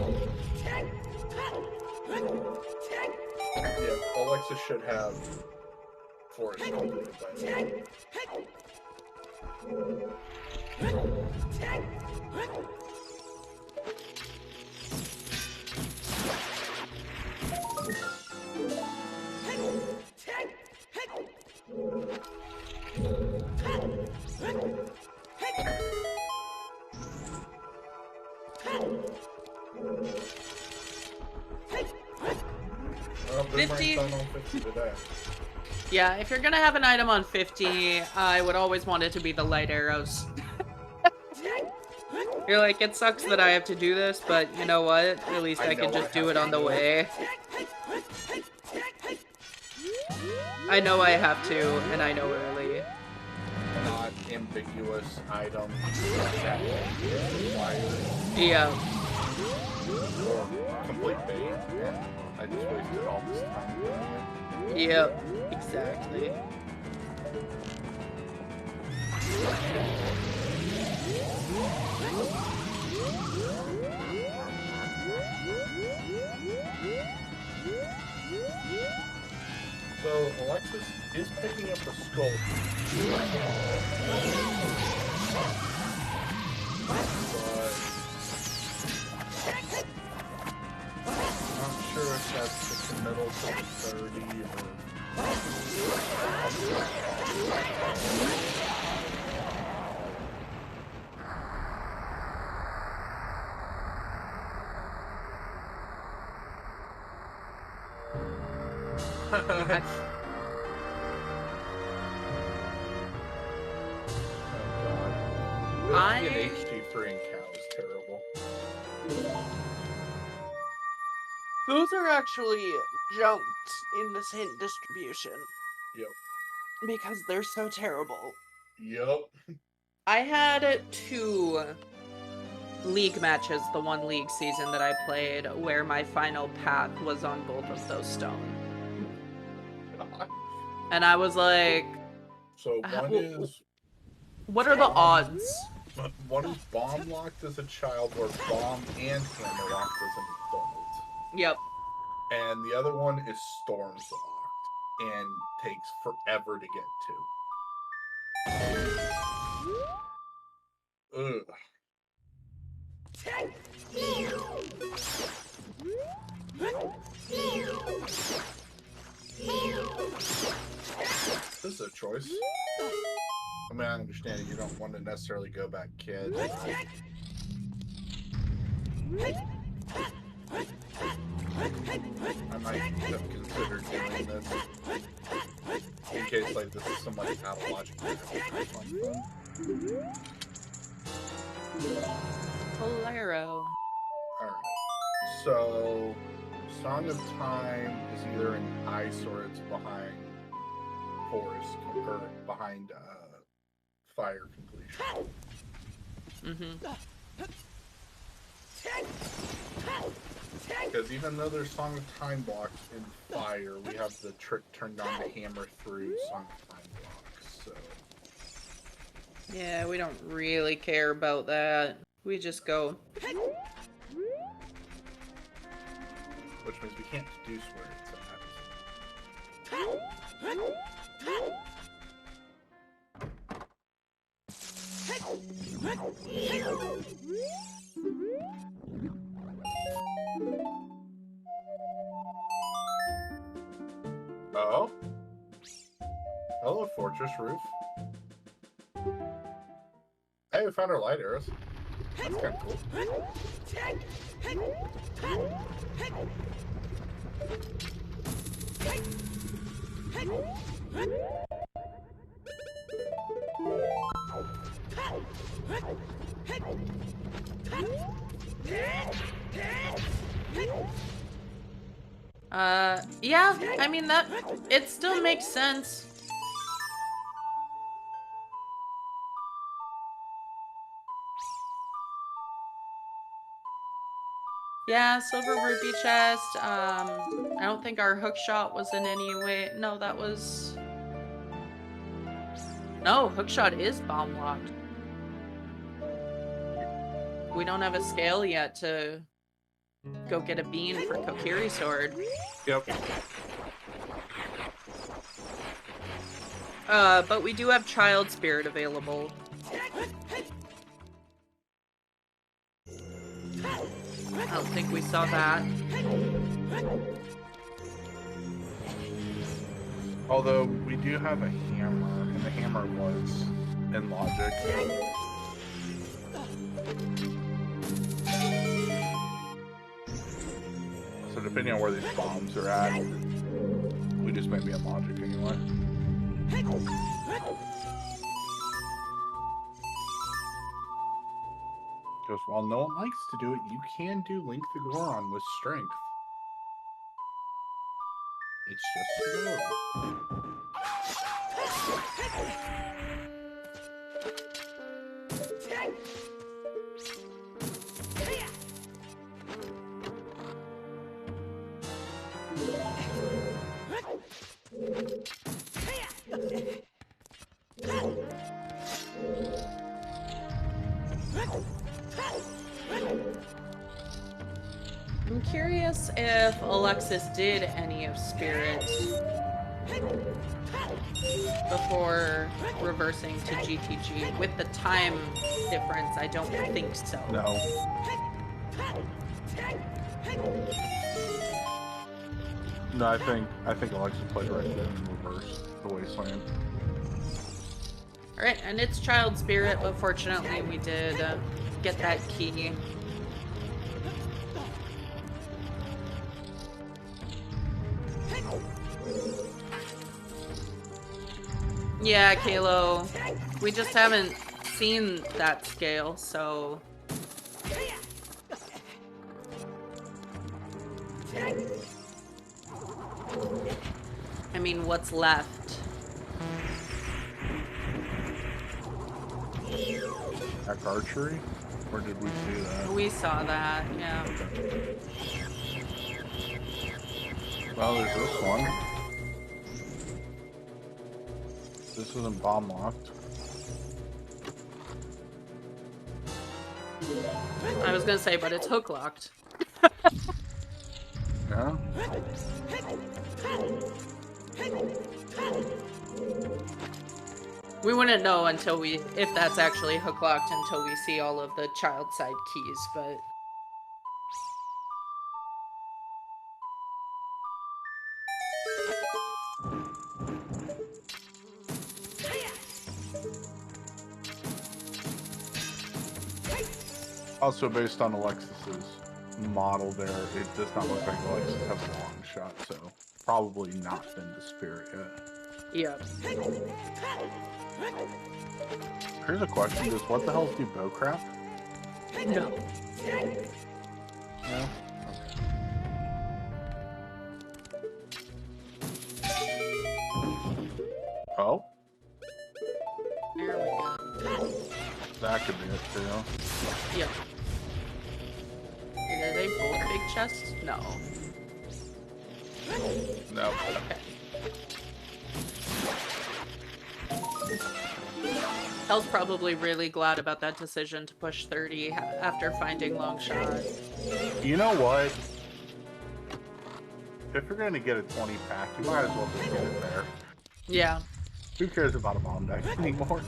Alexis should have forest completed by now. 50. On 50 today. Yeah, if you're gonna have an item on 50, I would always want it to be the light arrows. You're like, it sucks that I have to do this, but you know what? At least I can just do it on the way. I know I have to, and I know early. Not ambiguous items that required. Yeah. Or complete bait, and I just wasted all this time doing it. Yep, exactly. So Alexis is picking up a skull. But I'm not sure if that's the committal to the 30 or... An HD3 and cow is terrible. Those are actually junked in this hint distribution. Yep. Because they're so terrible. Yep. I had 2 league matches the one league season that I played where my final path was on both of those stone. And I was like... So one is... What are the odds? One is bomb locked as a child, or bomb and hammer locked as an adult. Yep. And the other one is storms locked and takes forever to get to. Ugh. This is a choice. I mean, I understand it. You don't want to necessarily go back, kid. I might have considered doing this in case, like, this is some, like, pathological or something. Polaro. Alright. So, Song of Time is either in ice or it's behind forest, or behind fire completion. Because even though there's Song of Time blocks in fire, we have the trick turned on to hammer through Song of Time blocks, so... Yeah, we don't really care about that. We just go. Which means we can't deduce where it's at. Oh? Hello, Fortress Roof. Hey, we found our light arrows. That's kind of cool. Yeah, I mean, that, it still makes sense. Yeah, silver rupee chest. I don't think our hook shot was in any way. No, that was... No, hook shot is bomb locked. We don't have a scale yet to go get a bean for Kokiri sword. Yep. But we do have child spirit available. I don't think we saw that. Although we do have a hammer, and the hammer was in logic. So depending on where these bombs are at, we just may be in logic anyway. Because while no one likes to do it, you can do Link the Goron with strength. It's just slow. I'm curious if Alexis did any of Spirit before reversing to GTG. With the time difference, I don't think so. No. No, I think Alexis played right there in reverse, the Wasteland. Alright, and it's child spirit, but fortunately we did get that key. Yeah, Kalo. We just haven't seen that scale, so... I mean, what's left? Attack archery? Or did we see that? We saw that, yeah. Well, there's this one. This isn't bomb locked. I was gonna say, but it's hook locked. Yeah? We wouldn't know until if that's actually hook locked until we see all of the child side keys, but... Also, based on Alexis's model there, it does not look like Alexis has a long shot, so probably not been to Spirit yet. Yep. Here's a question, does what the hell do bow crap? No. No? Oh? There we go. That could be it too. Yep. Are they both big chests? No. No. Okay. Hell's probably really glad about that decision to push 30 after finding long shot. You know what? If you're gonna get a 20 pack, you might as well just get it there. Yeah. Who cares about a bomb deck anymore?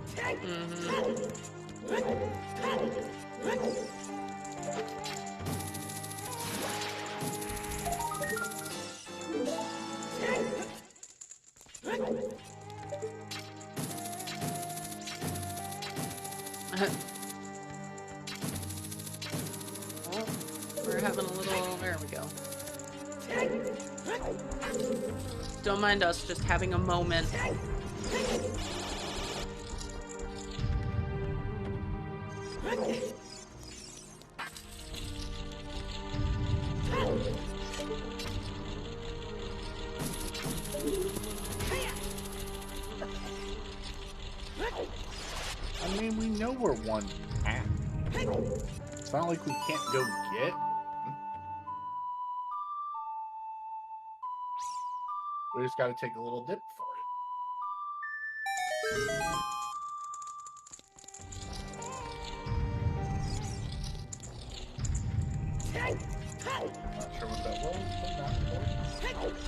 Oh, we're having a little... There we go. Don't mind us just having a moment. I mean, we know we're one pack. It's not like we can't go get. We just gotta take a little dip for it. Not sure what that was, but not important.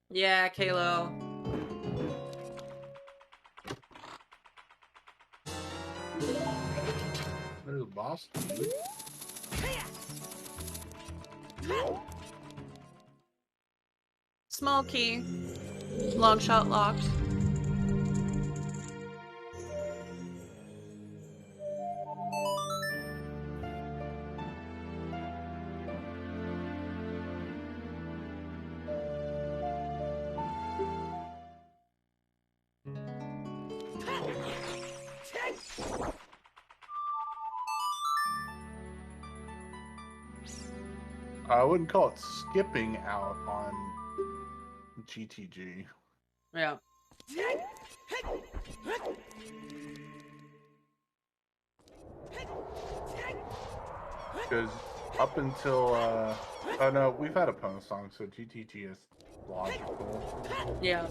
Yeah, Kalo. Ooh, boss. Small key. Long shot locked. I wouldn't call it skipping out on GTG. Yeah. Because up until, oh no, we've had opponent songs, so GTG is logical. Yeah.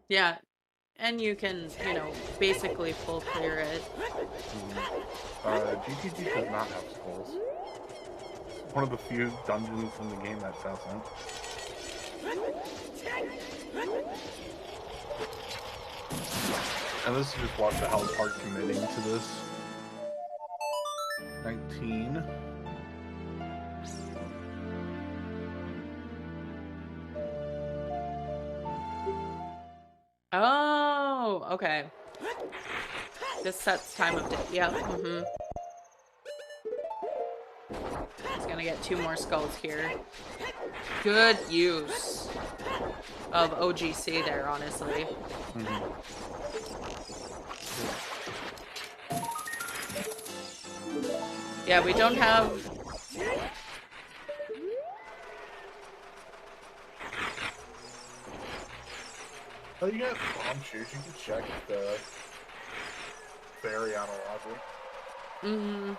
Yeah. And you can, you know, basically full clear it. GTG does not have skulls. It's one of the few dungeons in the game that doesn't. And this is just what the hell's hard committing to this. 19. Oh, okay. This sets time of day. Yeah. He's gonna get 2 more skulls here. Good use of OGC there, honestly. Yeah, we don't have... Oh, you got bomb shoes. You can check the very out of logic. Mm-hmm.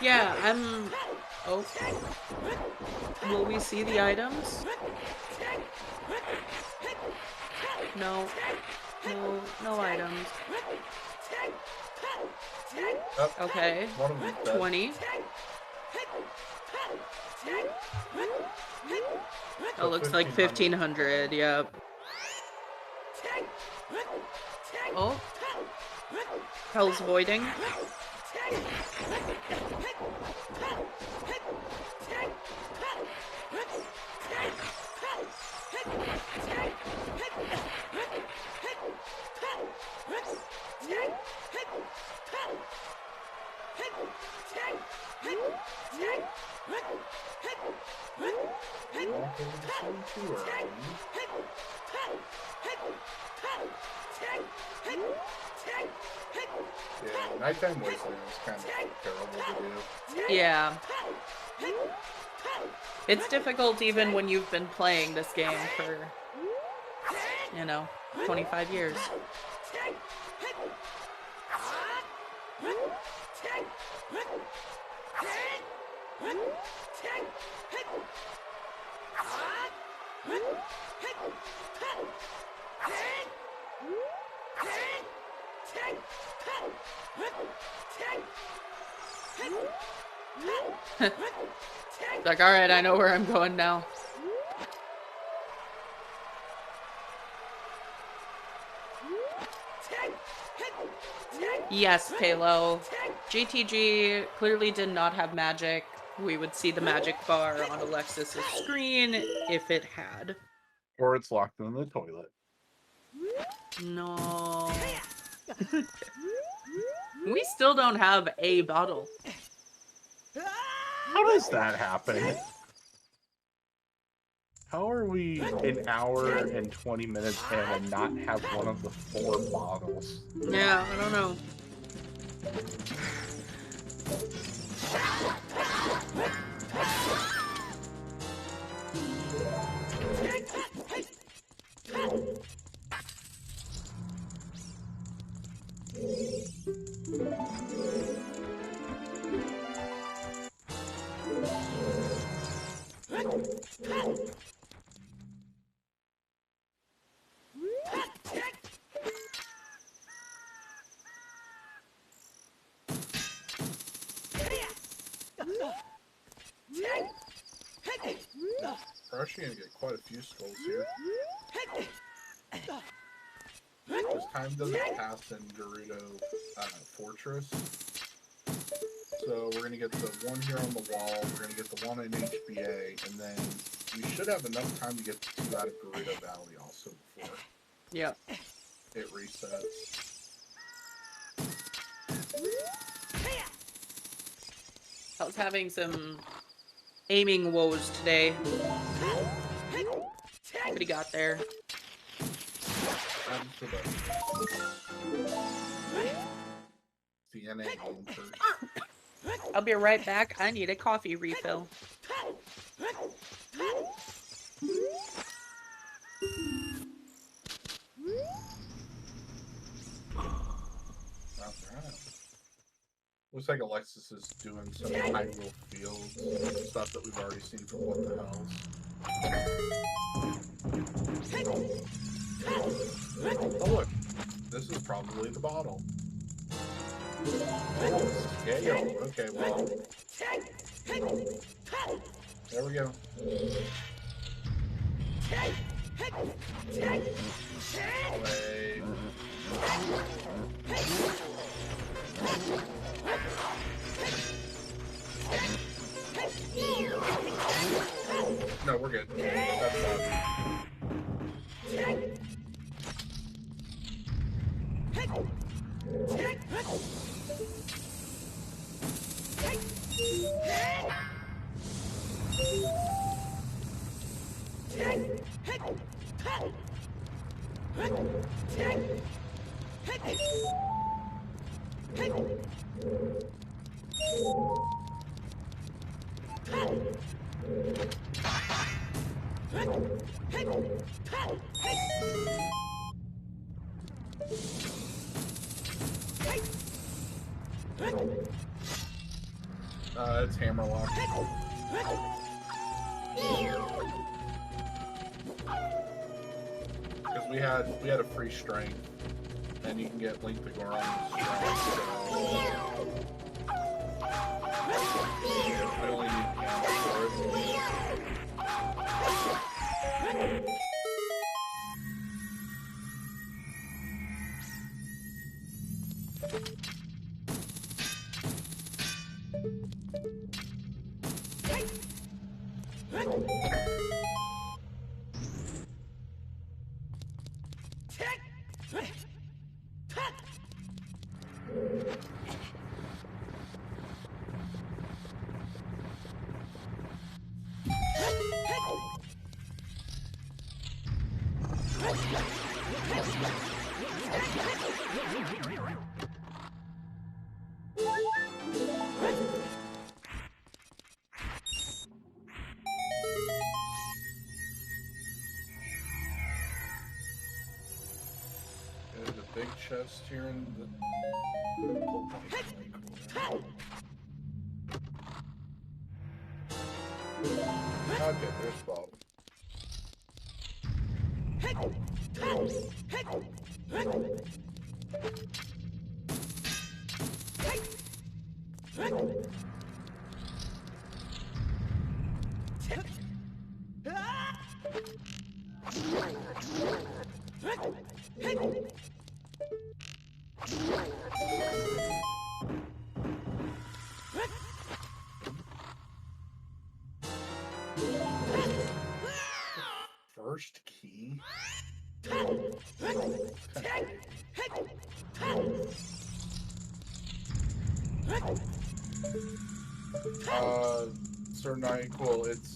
Yeah, Oh. Will we see the items? No. No, no items. Oh, Okay. one of them's dead. 20. That looks like 1500, yep. Oh. Hell's voiding. Yeah, nighttime wasting is kind of terrible to do. Yeah. It's difficult even when you've been playing this game for, 25 years. Like, alright, I know where I'm going now. Yes, Palo. GTG clearly did not have magic. We would see the magic bar on Alexis's screen if it had. Or it's locked in the toilet. No. We still don't have a bottle. How does that happen? How are we an hour and 20 minutes in and not have one of the 4 bottles? Yeah, I don't know. We're actually going to get quite a few skulls here. Because time doesn't pass in Gerudo Fortress. So we're going to get the one here on the wall, we're going to get the one in HBA, and then we should have enough time to get the 2 out of Gerudo Valley also before Yep. it resets. I was having some aiming woes today. But he got there. The NA home first. I'll be right back. I need a coffee refill. Looks like Alexis is doing some Hyrule Field stuff that we've already seen from What the Hells. Oh look, this is probably the bottle. Oh, scale. Okay, well. There we go. Wait. No, we're good. That's fine. It's Hammerlock. Because we had a free strength, and you can get Link to Goron strength, so I only need Hammer for it. There's a big chest here in the... Okay, there's Bob. First key? Sir Nyquil, it's,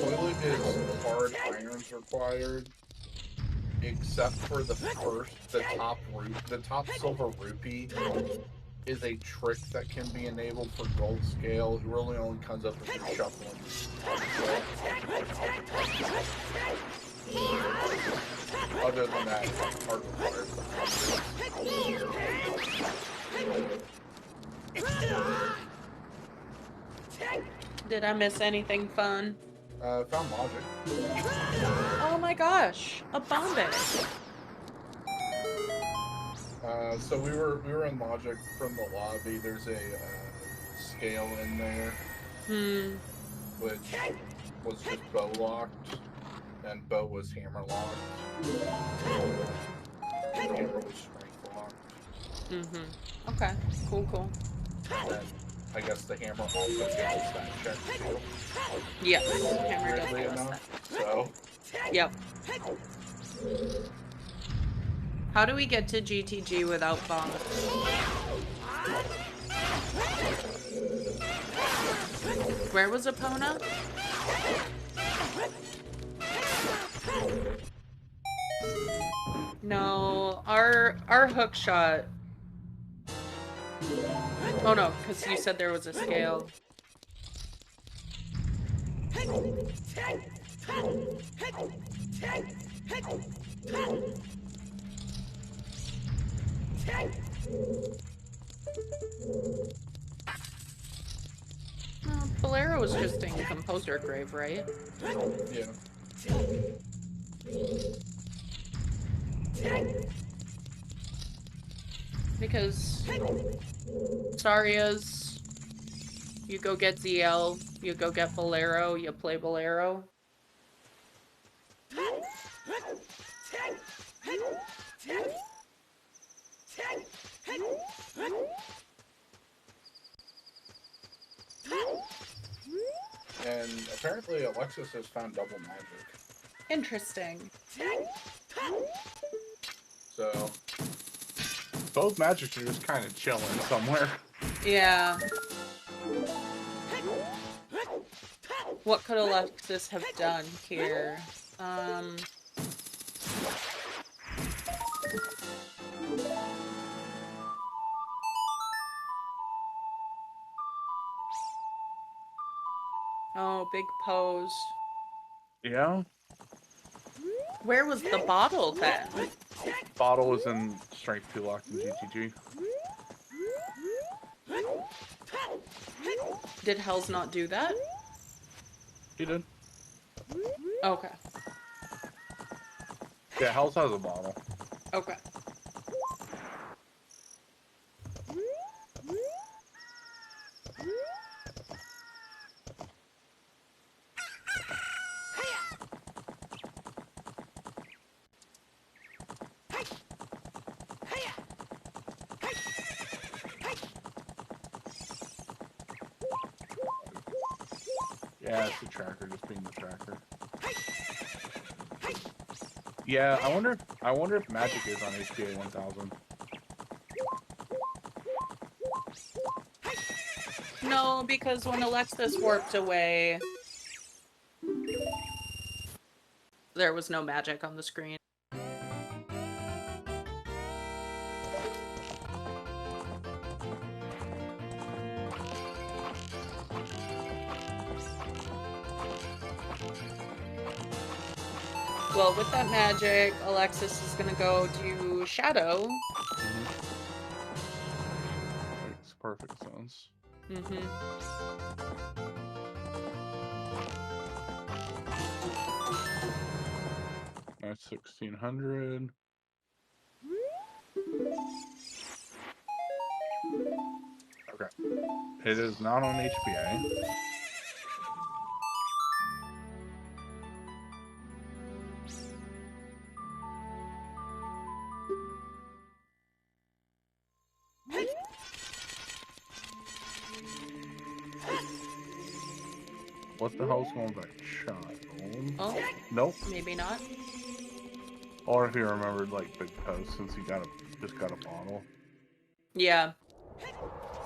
toilet is hard irons required, except for the top silver rupee is a trick that can be enabled for gold scale. It really only comes up if you're shuffling. Other than that, hard required. Did I miss anything fun? Found logic. Oh my gosh, a Bombay. So we were in logic from the lobby. There's a scale in there, which was just bow locked, and bow was hammer locked. Hammer was strength locked. Okay. Cool. And then I guess the hammer also gives us that check too. Yes, hammer does Weirdly give us enough. So. Yep. How do we get to GTG without bomb? Where was Epona? No, our hook shot. Oh no, because you said there was a scale. Bolero was just in Composer Grave, right? Yeah. Because Saria's, you go get ZL, you go get Bolero, you play Bolero. And apparently Alexis has found double magic. Interesting. So both magics are just kind of chilling somewhere. Yeah. What could Alexis have done here? Oh, big pose. Yeah. Where was the bottle then? Bottle was in Strength 2 locked in GTG. Did Hells not do that? He did. Okay. Yeah, Hells has a bottle. Okay. Yeah, it's the tracker, just being the tracker. Yeah, I wonder if Magic is on HPA 1000. No, because when Alexis warped away, there was no magic on the screen. Well, with that magic, Alexis is gonna go do Shadow. Makes perfect sense. Mm-hmm. That's 1600. Okay. It is not on HPA. What the hell's going back? Shot. Oh, Nope. maybe not. Or if he remembered like Big Post since he just got a bottle. Yeah.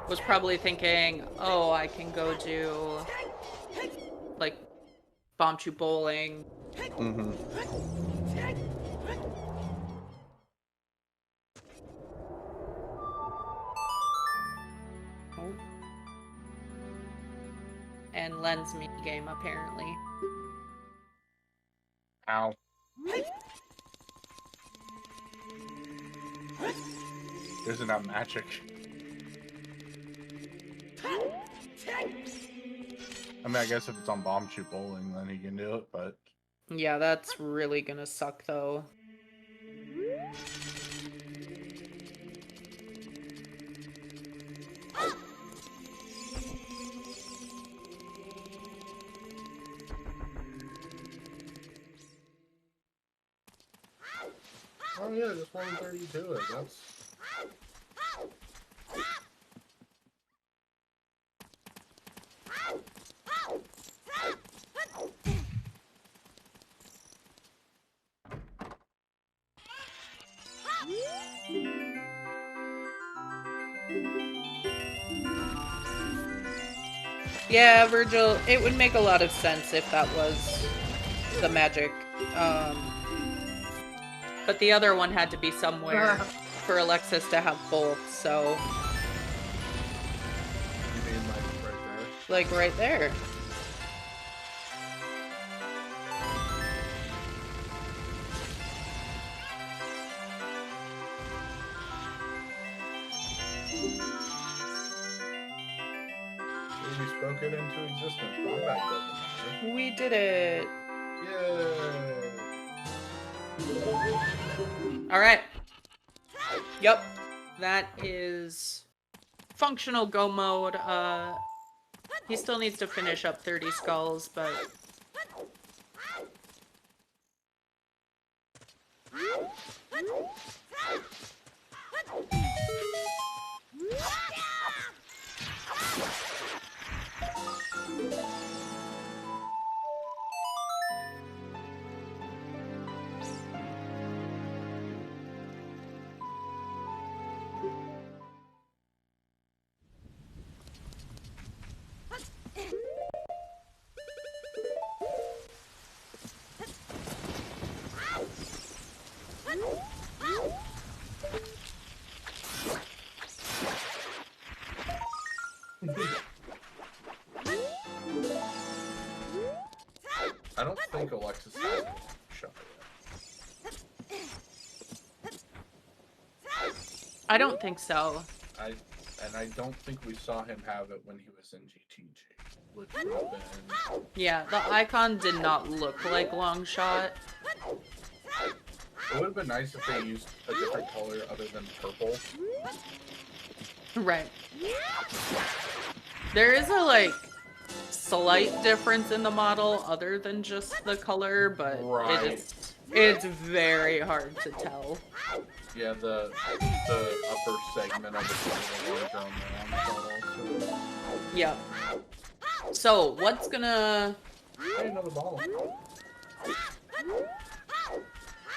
Was probably thinking, oh, I can go do like bomb shoot bowling. Mm-hmm. Oh. And lens me game apparently. Ow. Isn't that magic? I mean, I guess if it's on bomb shoot bowling, then he can do it, but... Yeah, that's really gonna suck, though. Oh yeah, just 132 it. That's... Yeah, Virgil, it would make a lot of sense if that was the magic. But the other one had to be somewhere for Alexis to have both, so... You mean like right there? Like right there. We spoke it into existence. Buyback doesn't matter. We did it. Yay! Alright. Yep. That is functional go mode. He still needs to finish up 30 skulls, but... I don't think Alexis shot yet. I don't think so. I don't think we saw him have it when he was in GTG, which would have been... Yeah, the icon did not look like long shot. It would have been nice if they used a different color other than purple. Right. There is a, like, slight difference in the model other than just the color, but Right. it's very hard to tell. Yeah, the upper segment of the larger on the long shot also. Yep. So, what's gonna... Hey, another ball.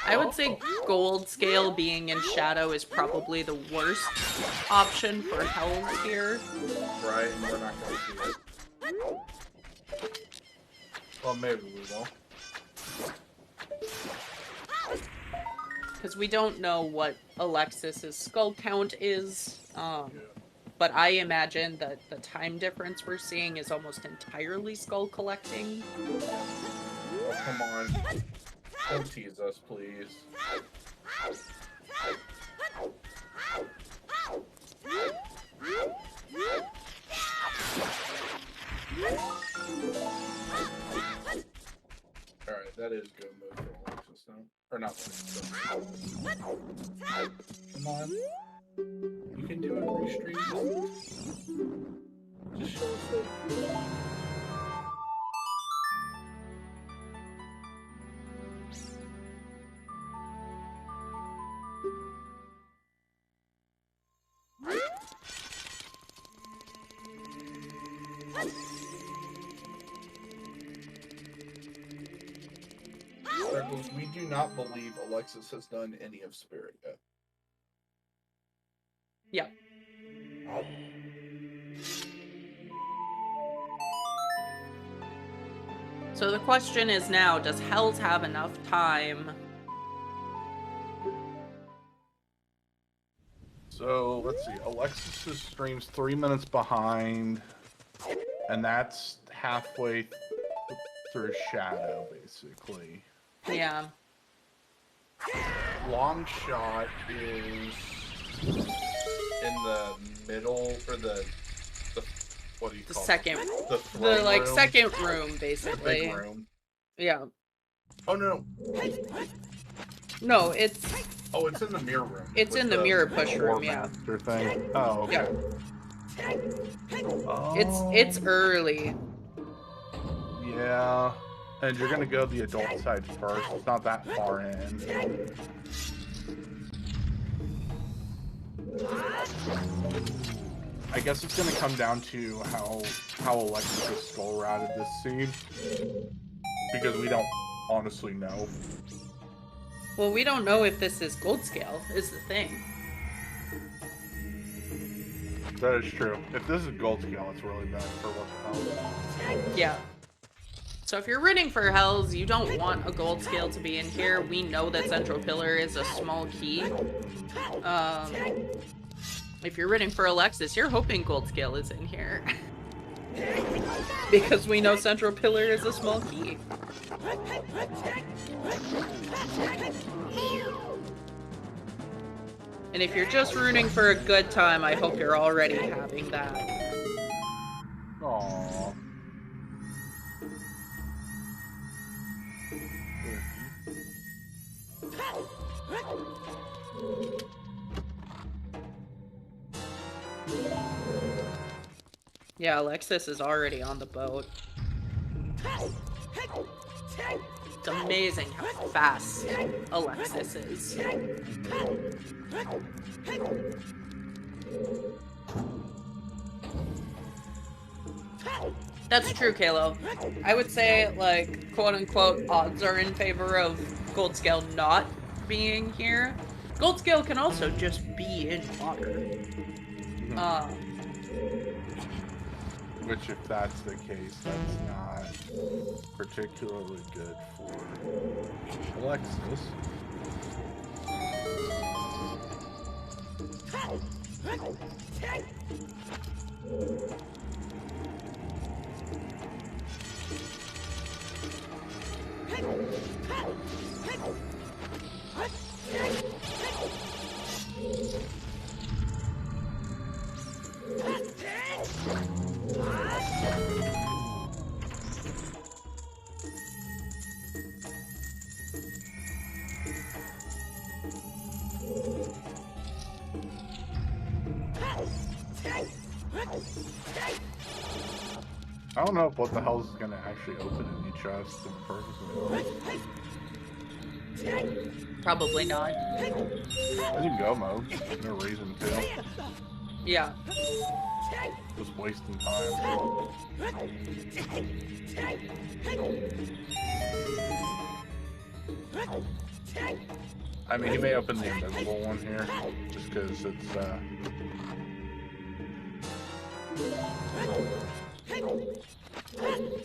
I would say gold scale being in shadow is probably the worst option for Hells here. Right, and we're not going to see it. Well, maybe we will. Because we don't know what Alexis's skull count is. But I imagine that the time difference we're seeing is almost entirely skull collecting. Oh, come on. Don't tease us, please. Alright, that is good move for Alexis now. Or not. Come on. You can do it, restream. Just show us it. Circles, we do not believe Alexis has done any of Spirit yet. Yeah. So the question is now, does Hells have enough time? So, let's see. Alexis's stream's 3 minutes behind, and that's halfway through Shadow, basically. Yeah. Long shot is in the middle, or the what do you The call second, it? the throne like room? second room, The basically. big room. Yeah. Oh no. No, it's Oh, it's in the mirror room. It's with in the mirror push War room, yeah. Master thing. Oh, okay. Yeah. Oh. It's early. Yeah. And you're gonna go the adult side first. It's not that far in. I guess it's gonna come down to how Alexis skull routed this scene. Because we don't honestly know. Well, we don't know if this is gold scale, is the thing. That is true. If this is gold scale, it's really bad for what the hell. Yeah. So if you're rooting for Hells, you don't want a gold scale to be in here. We know that Central Pillar is a small key. If you're rooting for Alexis, you're hoping gold scale is in here. Because we know Central Pillar is a small key. And if you're just rooting for a good time, I hope you're already having that. Aww. Yeah, Alexis is already on the boat. It's amazing how fast Alexis is. That's true, Kalo. I would say, like, quote-unquote, odds are in favor of Gold Scale not being here. Gold Scale can also just be in water. Which, if that's the case, that's not particularly good for Alexis. I don't know if what the hell is gonna actually open in each of us, to be perfectly honest. Probably not. I didn't go mode. No reason to. Yeah. Just wasting time. I mean, he may open the invisible one here, just because it's,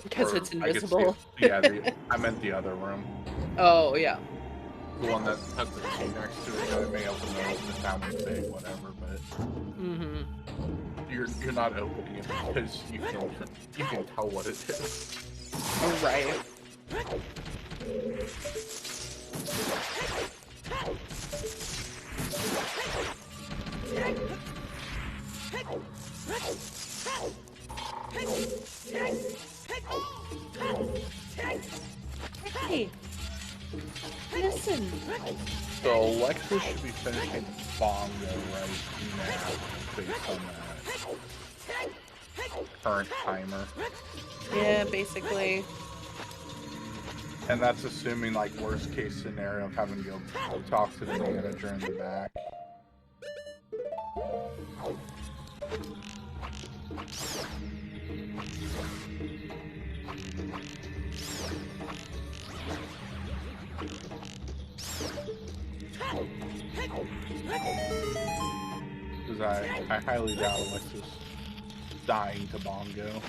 Because or it's I could see invisible. it. Yeah, I meant the other room. Oh, yeah. The one that has the key next to it. I may open the town and say whatever, but you're not opening it because you can tell what it is. Right. Hey, listen. So Alexis should be finishing Bongo right now, based on that current timer. Yeah, basically. And that's assuming, like, worst case scenario of having to go talk to the manager in the back. Because I highly doubt Alexis dying to Bongo.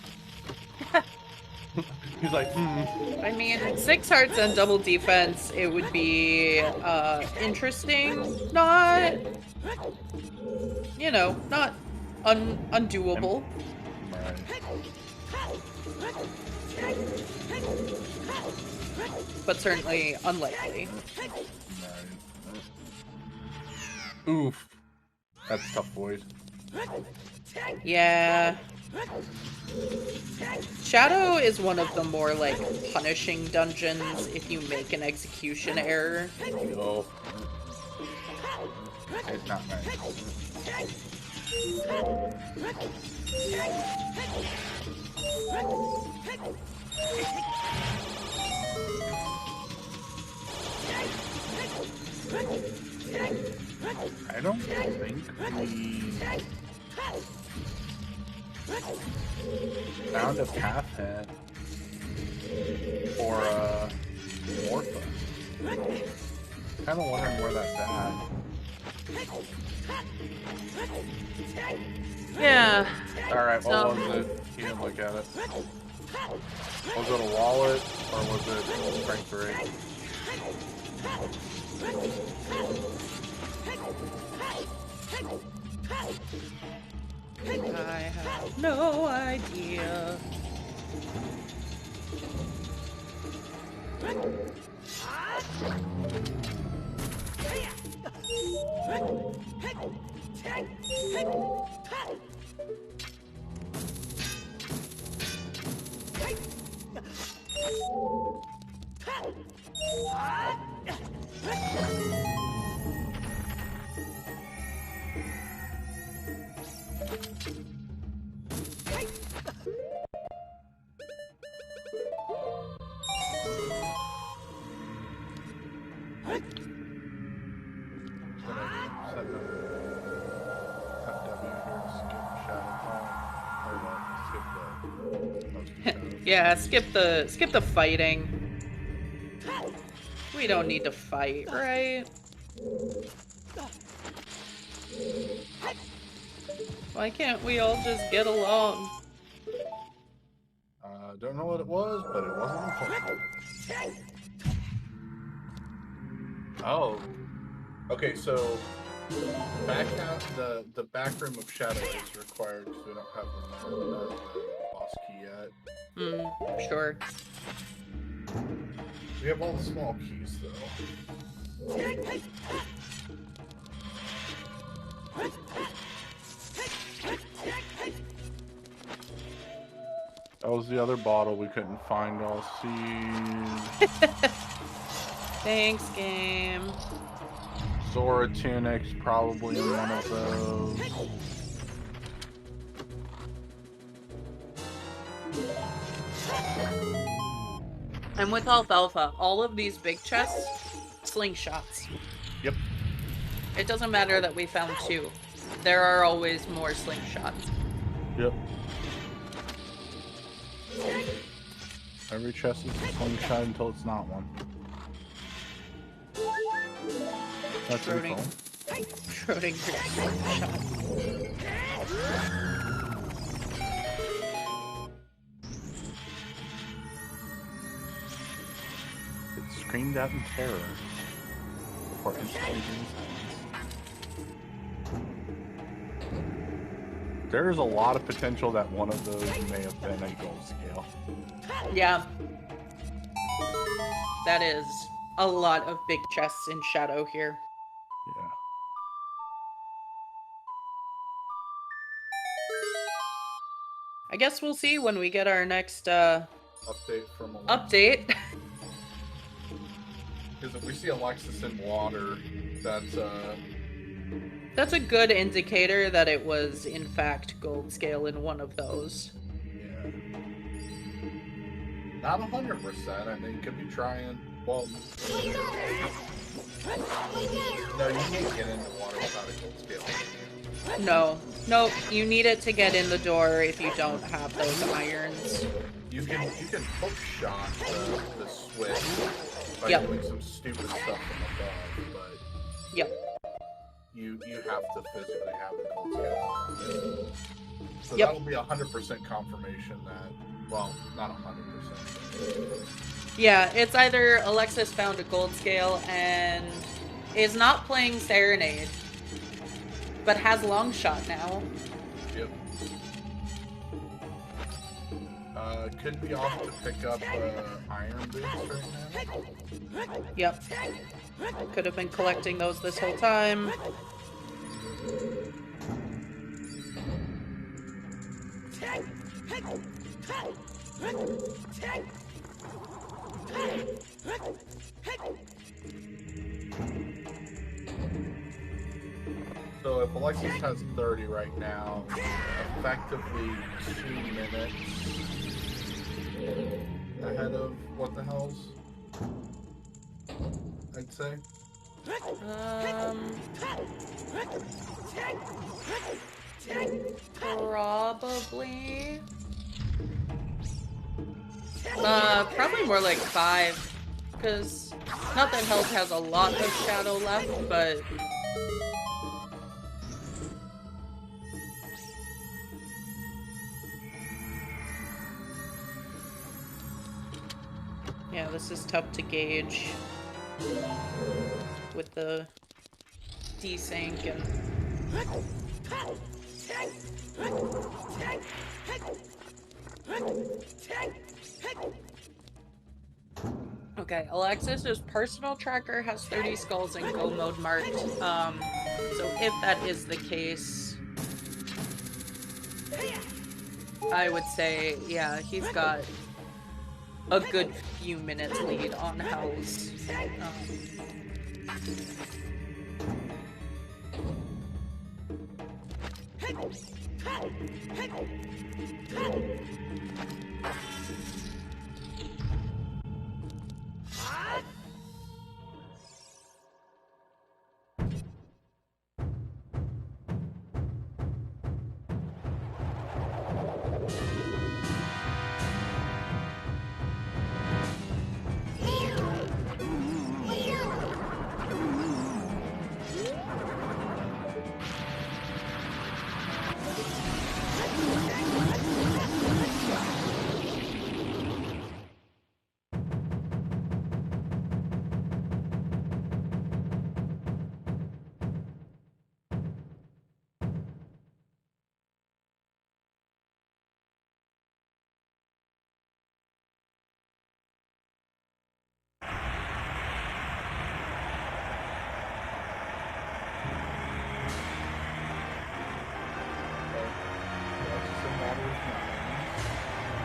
He's like, I mean, 6 hearts and double defense, it would be interesting. Not, you know, not undoable. Right. But certainly unlikely. Right. Oof. That's tough, boys. Yeah. Shadow is one of the more, like, punishing dungeons if you make an execution error. Yo. It's not nice. I don't think we found a path hit for Morpha. Kind of wondering where that's at. Yeah. Alright, what So- was it? You didn't look at it. Was it a wallet or was it strength 3? I have no idea. Yeah, skip the fighting. We don't need to fight, right? Why can't we all just get along? Don't know what it was, but it wasn't important. Oh. Okay, so back out the back room of Shadow is required because we don't have the boss key yet. Sure. We have all the small keys though. That was the other bottle we couldn't find all seed. Thanks, game. Zora Tunic's probably in one of those. And with Alfalfa, all of these big chests, slingshots. Yep. It doesn't matter that we found 2. There are always more slingshots. Yep. Every chest is a slingshot until it's not one. That's pretty cool. Schrodinger's slingshot. It screamed out in terror before instantly being silenced. There's a lot of potential that one of those may have been a gold scale. Yeah. That is a lot of big chests in shadow here. Yeah. I guess we'll see when we get our next Update from Alexis. update. Because if we see Alexis in water, That's a good indicator that it was, in fact, gold scale in one of those. yeah. Not 100%. I mean, could be trying. Well, no, you can't get into water without a gold scale. No. Nope, you need it to get in the door if you don't have those irons. You can hook shot the switch by Yep. doing some stupid stuff from above, but Yep. you have to physically have the gold scale. So Yep. that'll be 100% confirmation that, well, not 100%. Yeah, it's either Alexis found a gold scale and is not playing Serenade, but has long shot now. Yep. Could be off to pick up iron boots right now. Yep. Could have been collecting those this whole time. So if Alexis has 30 right now, effectively 2 minutes ahead of what the hell's, I'd say. Probably. Probably more like 5. Because, not that Health has a lot of shadow left, but... yeah, this is tough to gauge with the desync and... okay, Alexis's personal tracker has 30 skulls in go mode marked. So if that is the case, I would say, yeah, he's got a good few minutes lead on Hell's.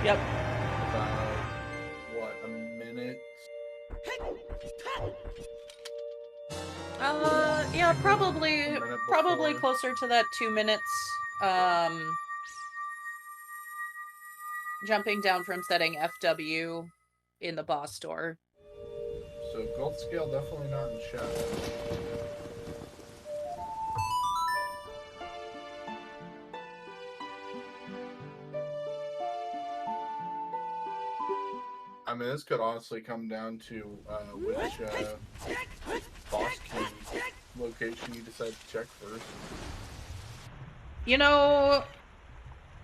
Yep. About, what, a minute? Yeah, probably before. closer to that 2 minutes. Jumping down from setting FW in the boss door. So gold scale definitely not in shadow. I mean, this could honestly come down to which boss key location you decide to check first. You know,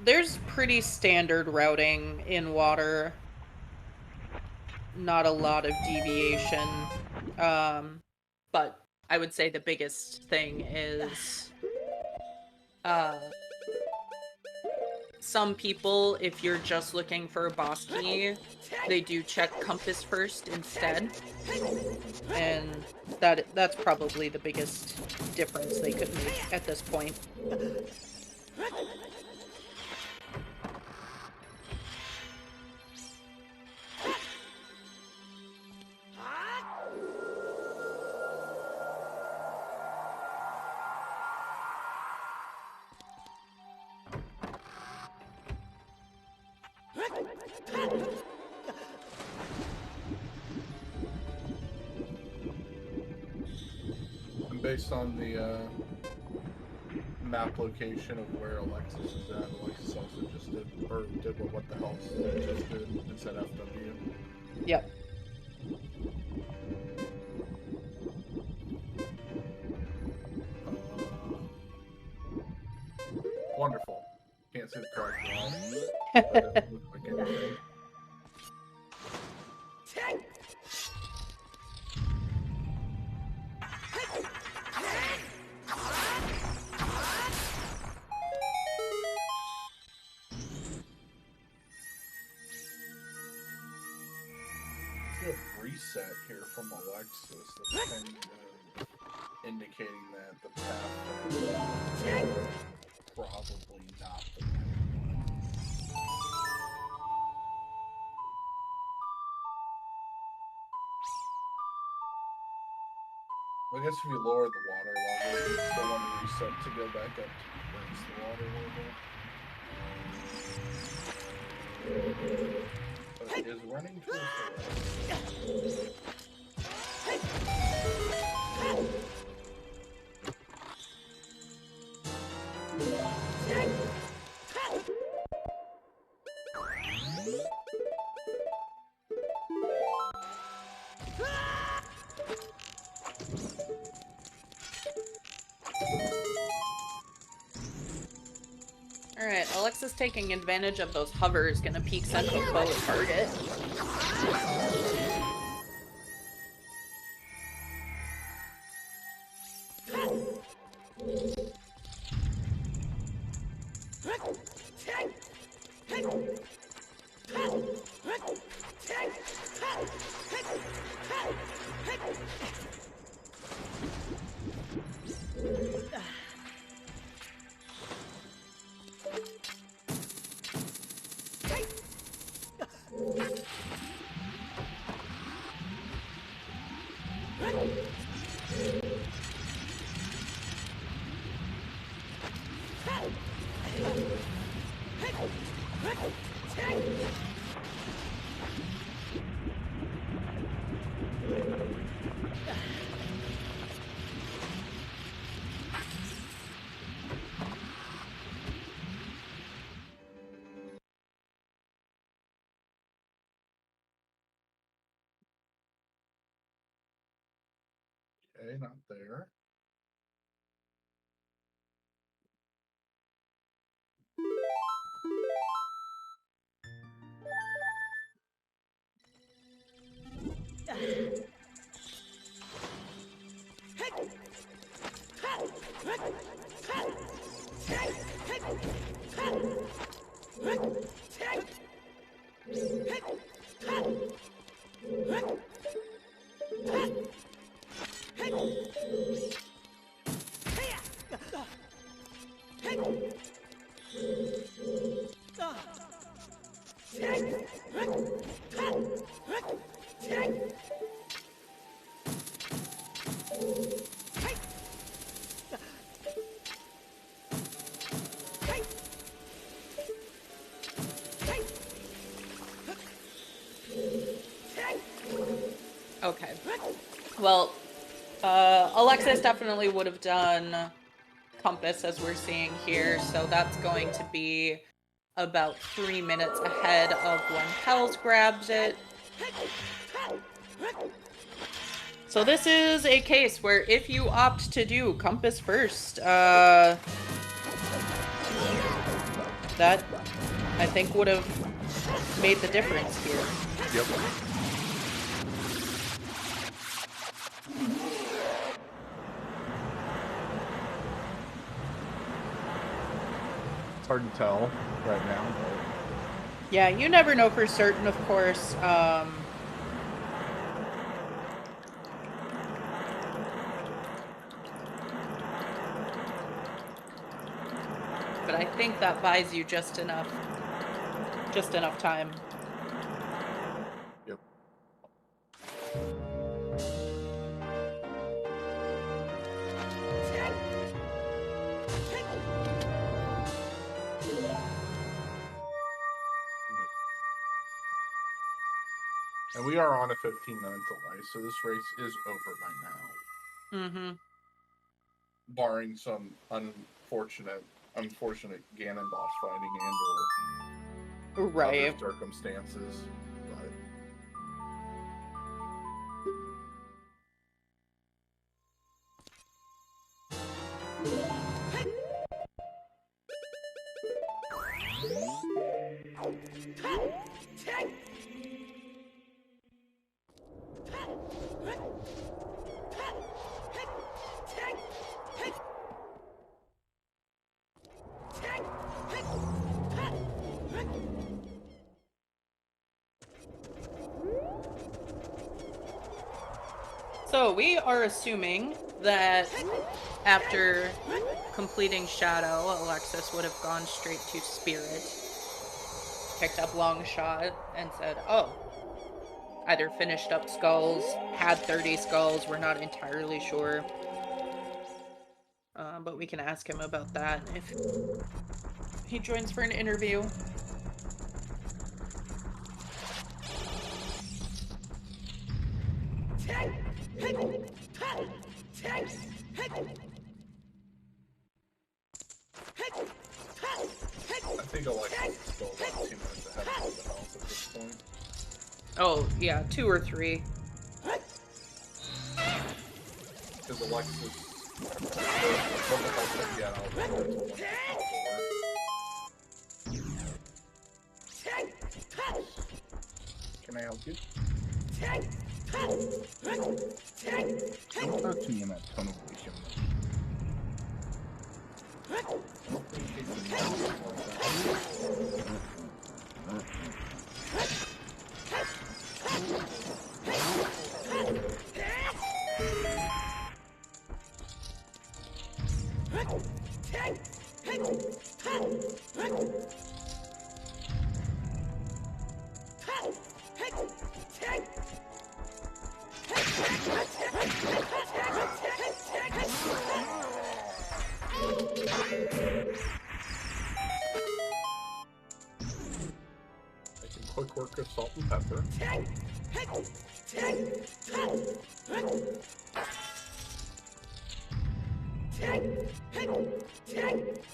there's pretty standard routing in water. Not a lot of deviation. But I would say the biggest thing is some people, if you're just looking for a boss key, they do check compass first instead. And that's probably the biggest difference they could make at this point. And based on the map location of where Alexis is at, Alexis also just did what the hell just did and said FW. Yep. Wonderful. Can't see the character at all. That doesn't look like anything. Reset here from Alexis that's kind of indicating that the path is probably not the right one. I guess if you lower the water level, you still want to reset to go back up to raise the water level. But it is running towards the right. Alright, Alexis taking advantage of those hovers, gonna peek central bow at target. Okay, not there. Well, Alexis definitely would have done Compass, as we're seeing here, so that's going to be about 3 minutes ahead of when Hells grabs it. So this is a case where if you opt to do Compass first, that, I think, would have made the difference here. Yep. It's hard to tell right now, but... Yeah, you never know for certain, of course. But I think that buys you just enough time. Yep. And we are on a 15-minute delay, so this race is over by now. Mm-hmm. Barring some unfortunate Ganon boss fighting and or Right. other circumstances. But So we are assuming that after completing Shadow, Alexis would have gone straight to Spirit, picked up Long Shot, and said, oh, either finished up Skulls, had 30 Skulls, we're not entirely sure. But we can ask him about that if he joins for an interview. I think Alexis is still about 2 minutes ahead of everyone else at this point. Oh, yeah, 2 or 3. Because Alexis... Can I help you? Don't talk to me in that tone of voice, young man. Quick work of salt and pepper.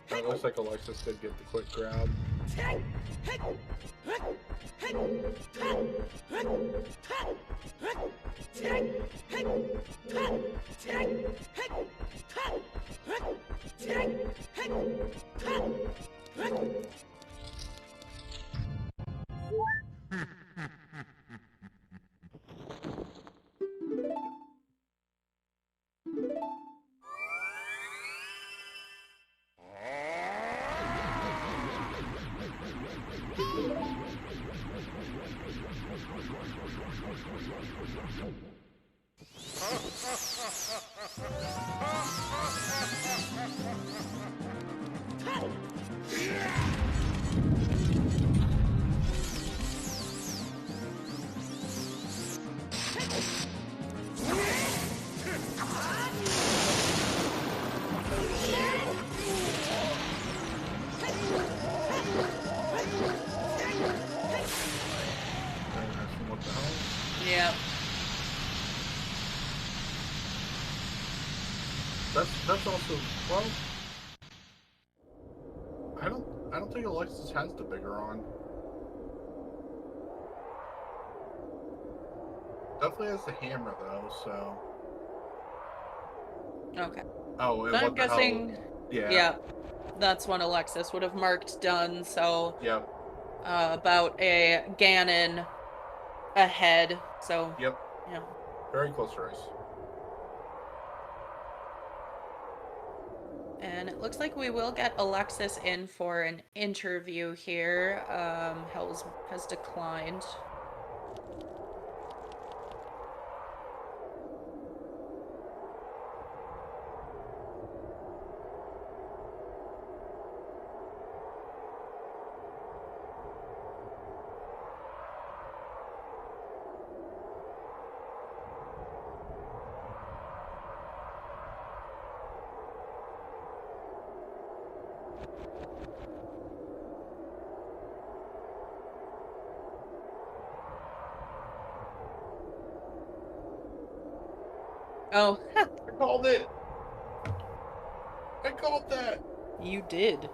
That looks like Alexis did get the quick grab. That's also, well, I don't think Alexis has the bigger on. Definitely has the hammer though, so. Okay. Oh, and So I'm what the guessing. hell? Yeah. Yeah, that's when Alexis would have marked done. So Yep. about a Ganon ahead. So Yep. yeah. Very close race. And it looks like we will get Alexis in for an interview here. Hells has declined. Oh, I called it. I called that. you did.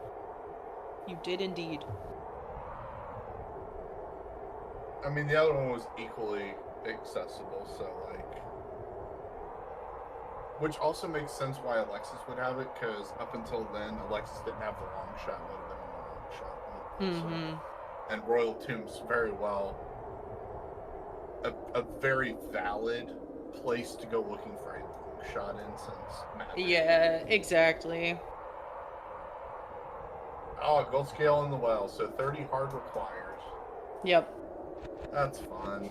You did indeed. I mean, the other one was equally accessible, so like, which also makes sense why Alexis would have it, because up until then, Alexis didn't have the long shot. Would have been on the long shot. Mm-hmm. And Royal Tomb's very well a very valid place to go looking for a long shot in since mapping. Yeah, exactly. Oh, gold scale in the well, so 30 hard requires. Yep. That's fun.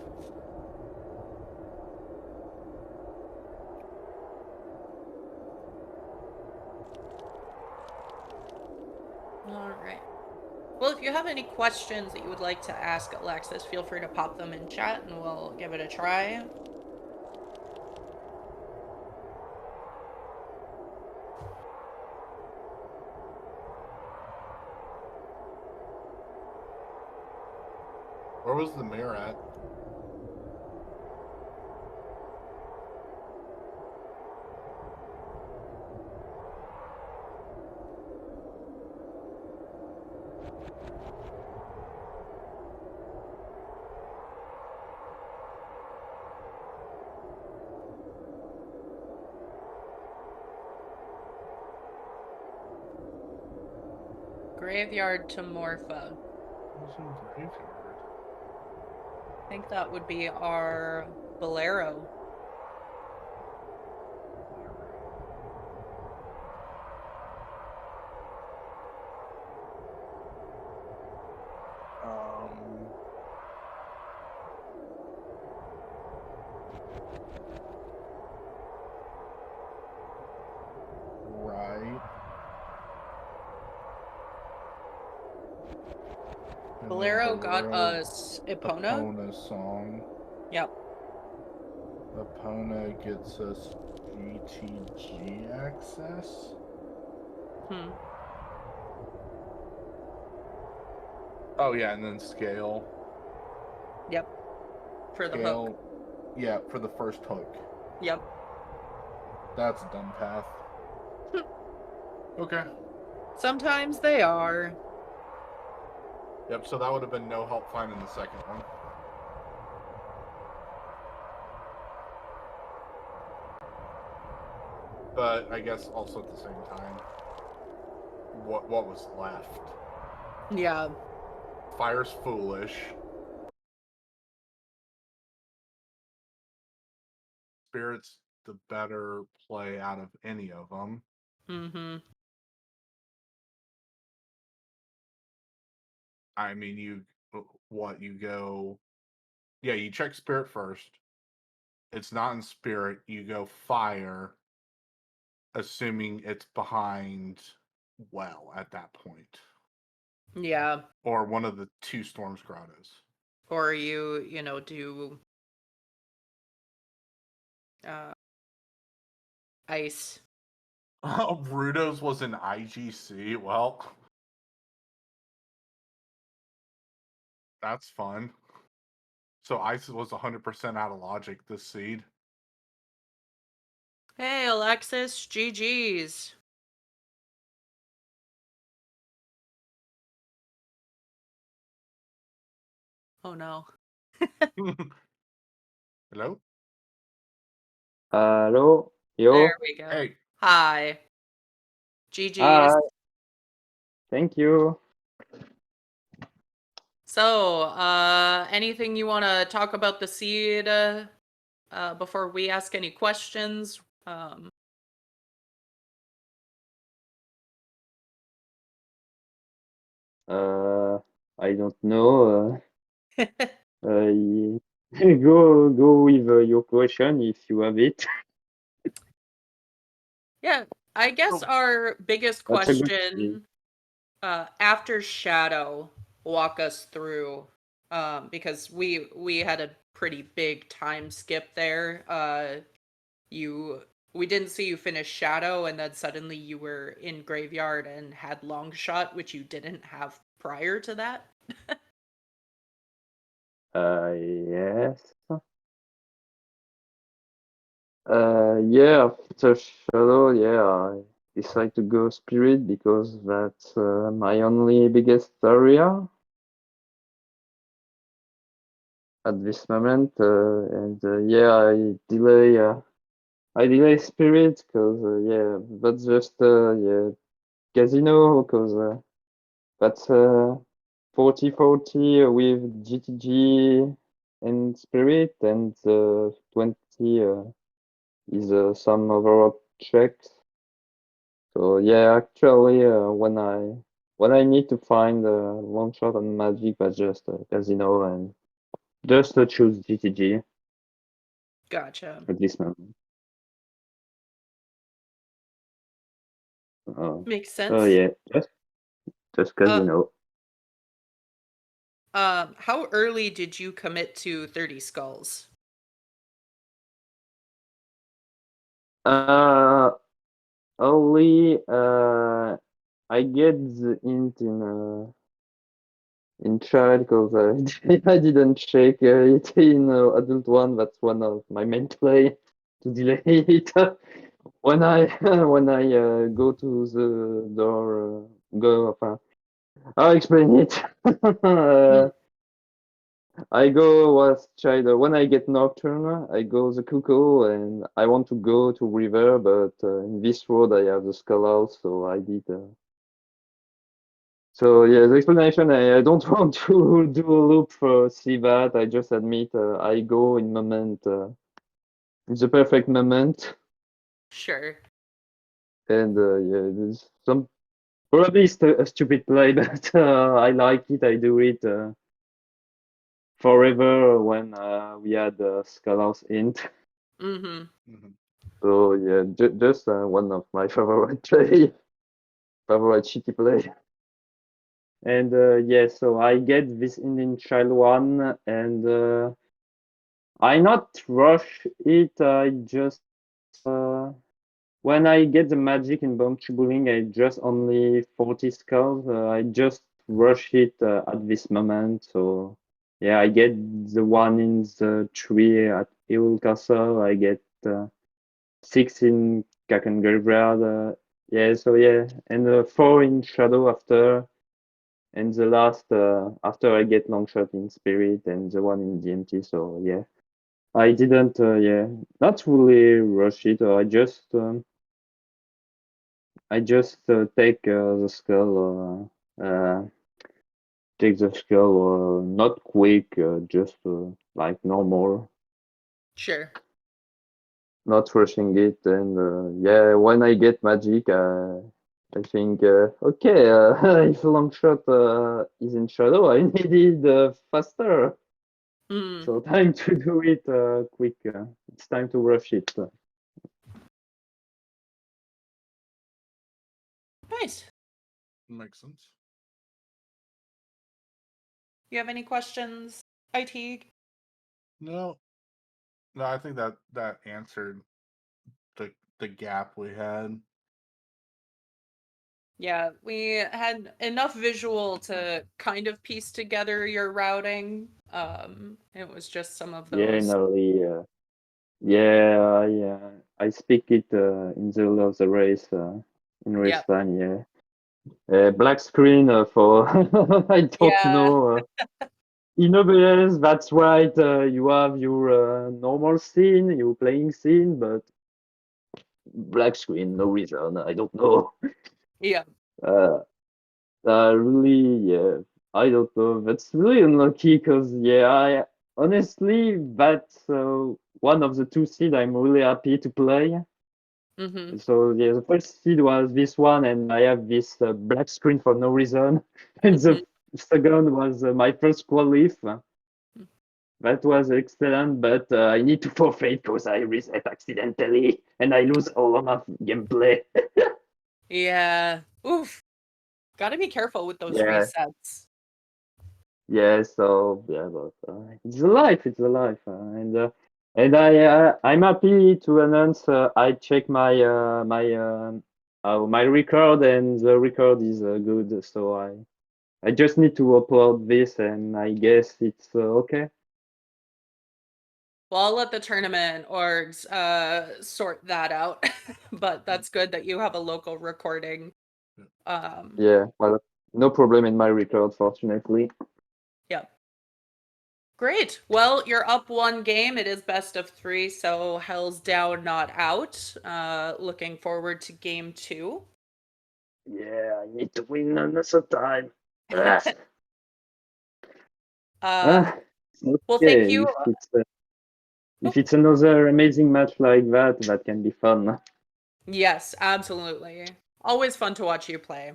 All right. Well, if you have any questions that you would like to ask Alexis, feel free to pop them in chat and we'll give it a try. Where was the mirror at? Graveyard to Morpha. It was in graveyard. I think that would be our Bolero. Right. And Bolero then got Bolero, us Epona. Epona song. Yep. Epona gets us GTG access. Hmm. Oh yeah, and then scale. Yep. For the Scale. hook. Yeah, for the first hook. Yep. That's a dumb path. Okay. Sometimes they are. Yep, so that would have been no help finding the second one. But I guess also at the same time, what was left? Yeah. Fire's foolish. Spirit's the better play out of any of them. Mm-hmm. I mean, you go. Yeah, you check Spirit first. It's not in Spirit. You go Fire, assuming it's behind well at that point. Yeah. Or one of the two Storm's Grottos. Or do ice. Oh, Rudo's was an IGC. Well, that's fun. So Ice was 100% out of logic this seed. Hey, Alexis, GG's. Oh no. Hello? Hello, There yo. we go. Hey. Hi. GG's. Hi, thank you. So, anything you want to talk about the seed before we ask any questions? I don't know. Go with your question if you have it. Yeah, I guess Oh. our biggest That's a good question after Shadow, walk us through because we had a pretty big time skip there. You we didn't see you finish Shadow, and then suddenly you were in Graveyard and had Long Shot, which you didn't have prior to that. Yes. Yeah, after Shadow, yeah, I decided to go Spirit because that's my only biggest area at this moment. And yeah, I delay Spirit because yeah, that's just yeah, Casino because that's 40-40 with GTG and Spirit, and 20 is some overall checks. So yeah, actually, when I need to find one shot on Magic, that's just Casino and just choose GTG Gotcha. at this moment. Makes So sense. yeah, just Casino. How early did you commit to 30 Skulls? Uh, Only I get the hint in child because I didn't check it in adult one. That's one of my main play to delay it. When I when I go to the door, go. I'll explain it. Hmm, I go was child when I get nocturne. I go the cuckoo and I want to go to river, but in this road I have the skull house, so I did. So yeah, the explanation, I don't want to do a loop for see that. I just admit I go in moment, it's the perfect moment, sure. and yeah, there's some probably a stupid play, but I like it. I do it forever when we had Scala's int. Mm-hmm. Mhm. So yeah, just one of my favorite play, favorite shitty play. And yeah, so I get this Indian child one, and I not rush it. I just when I get the magic in bomb tubuling, I just only 40 skulls. I just rush it at this moment. So yeah, I get the one in the tree at Evil Castle. I get 6 in Kaken Graveyard. Yeah, so yeah, and 4 in Shadow after. And the last after I get long shot in Spirit and the one in DMT. So yeah. I didn't, yeah, not really rush it. I just take the skull, take the skull, not quick, just like normal, Sure. not rushing it. And yeah, when I get magic, I think, okay, if long shot is in shadow, I need it faster. Mm, So time to do it quick. It's time to rush it. nice. Makes sense. You have any questions, IT? No, no, I think that answered the gap we had. Yeah, we had enough visual to kind of piece together your routing. It was just some of Yeah, those. no, yeah, yeah. I speak it in the middle of the race in race Yep. time. Yeah, black screen for I don't Yeah. know. In OBS, that's right. You have your normal scene, your playing scene, but black screen, no reason. I don't know. Yeah. Uh, really, yeah, I don't know. That's really unlucky because, yeah, I honestly, that's one of the two seed I'm really happy to play. Mm-hmm. So, yeah, the first seed was this one, and I have this black screen for no reason. And Mm-hmm. the second was my first qualif. That was excellent, but I need to forfeit because I reset accidentally and I lose all of my gameplay. Yeah. Oof. Gotta be careful with those Yeah, resets. yeah. So yeah, but it's a life. It's a life, and I'm happy to announce I check my record and the record is good. So I just need to upload this and I guess it's okay. Well, I'll let the tournament orgs sort that out. But that's good that you have a local recording. Yeah, well, no problem in my record, fortunately. Yep. Great. Well, you're up one game. It is best of 3, so hell's down, not out. Looking forward to game 2. Yeah, I need to win another time. Ah, Well, thank okay, you. if it's another amazing match like that, that can be fun. Yes, absolutely. Always fun to watch you play.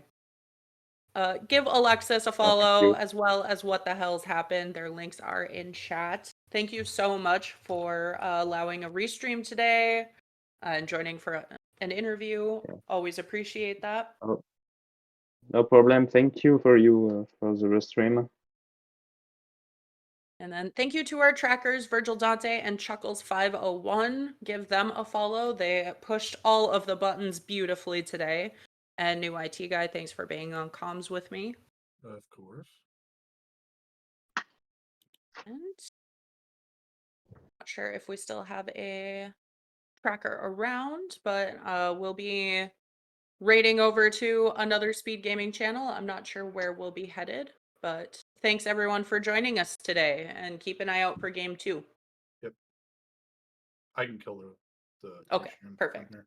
Give Alexis a Thank follow you. as well as What the Hell's Happened. Their links are in chat. Thank you so much for allowing a restream today and joining for an interview. Yeah. Always appreciate that. Oh, no problem. Thank you for the stream. And then thank you to our trackers, Virgil Dante and Chuckles501. Give them a follow. They pushed all of the buttons beautifully today. And new IT guy, thanks for being on comms with me. Of course. And not sure if we still have a tracker around, but we'll be raiding over to another speed gaming channel. I'm not sure where we'll be headed, but thanks everyone for joining us today and keep an eye out for game 2. Yep. I can kill the Okay, issue perfect. here.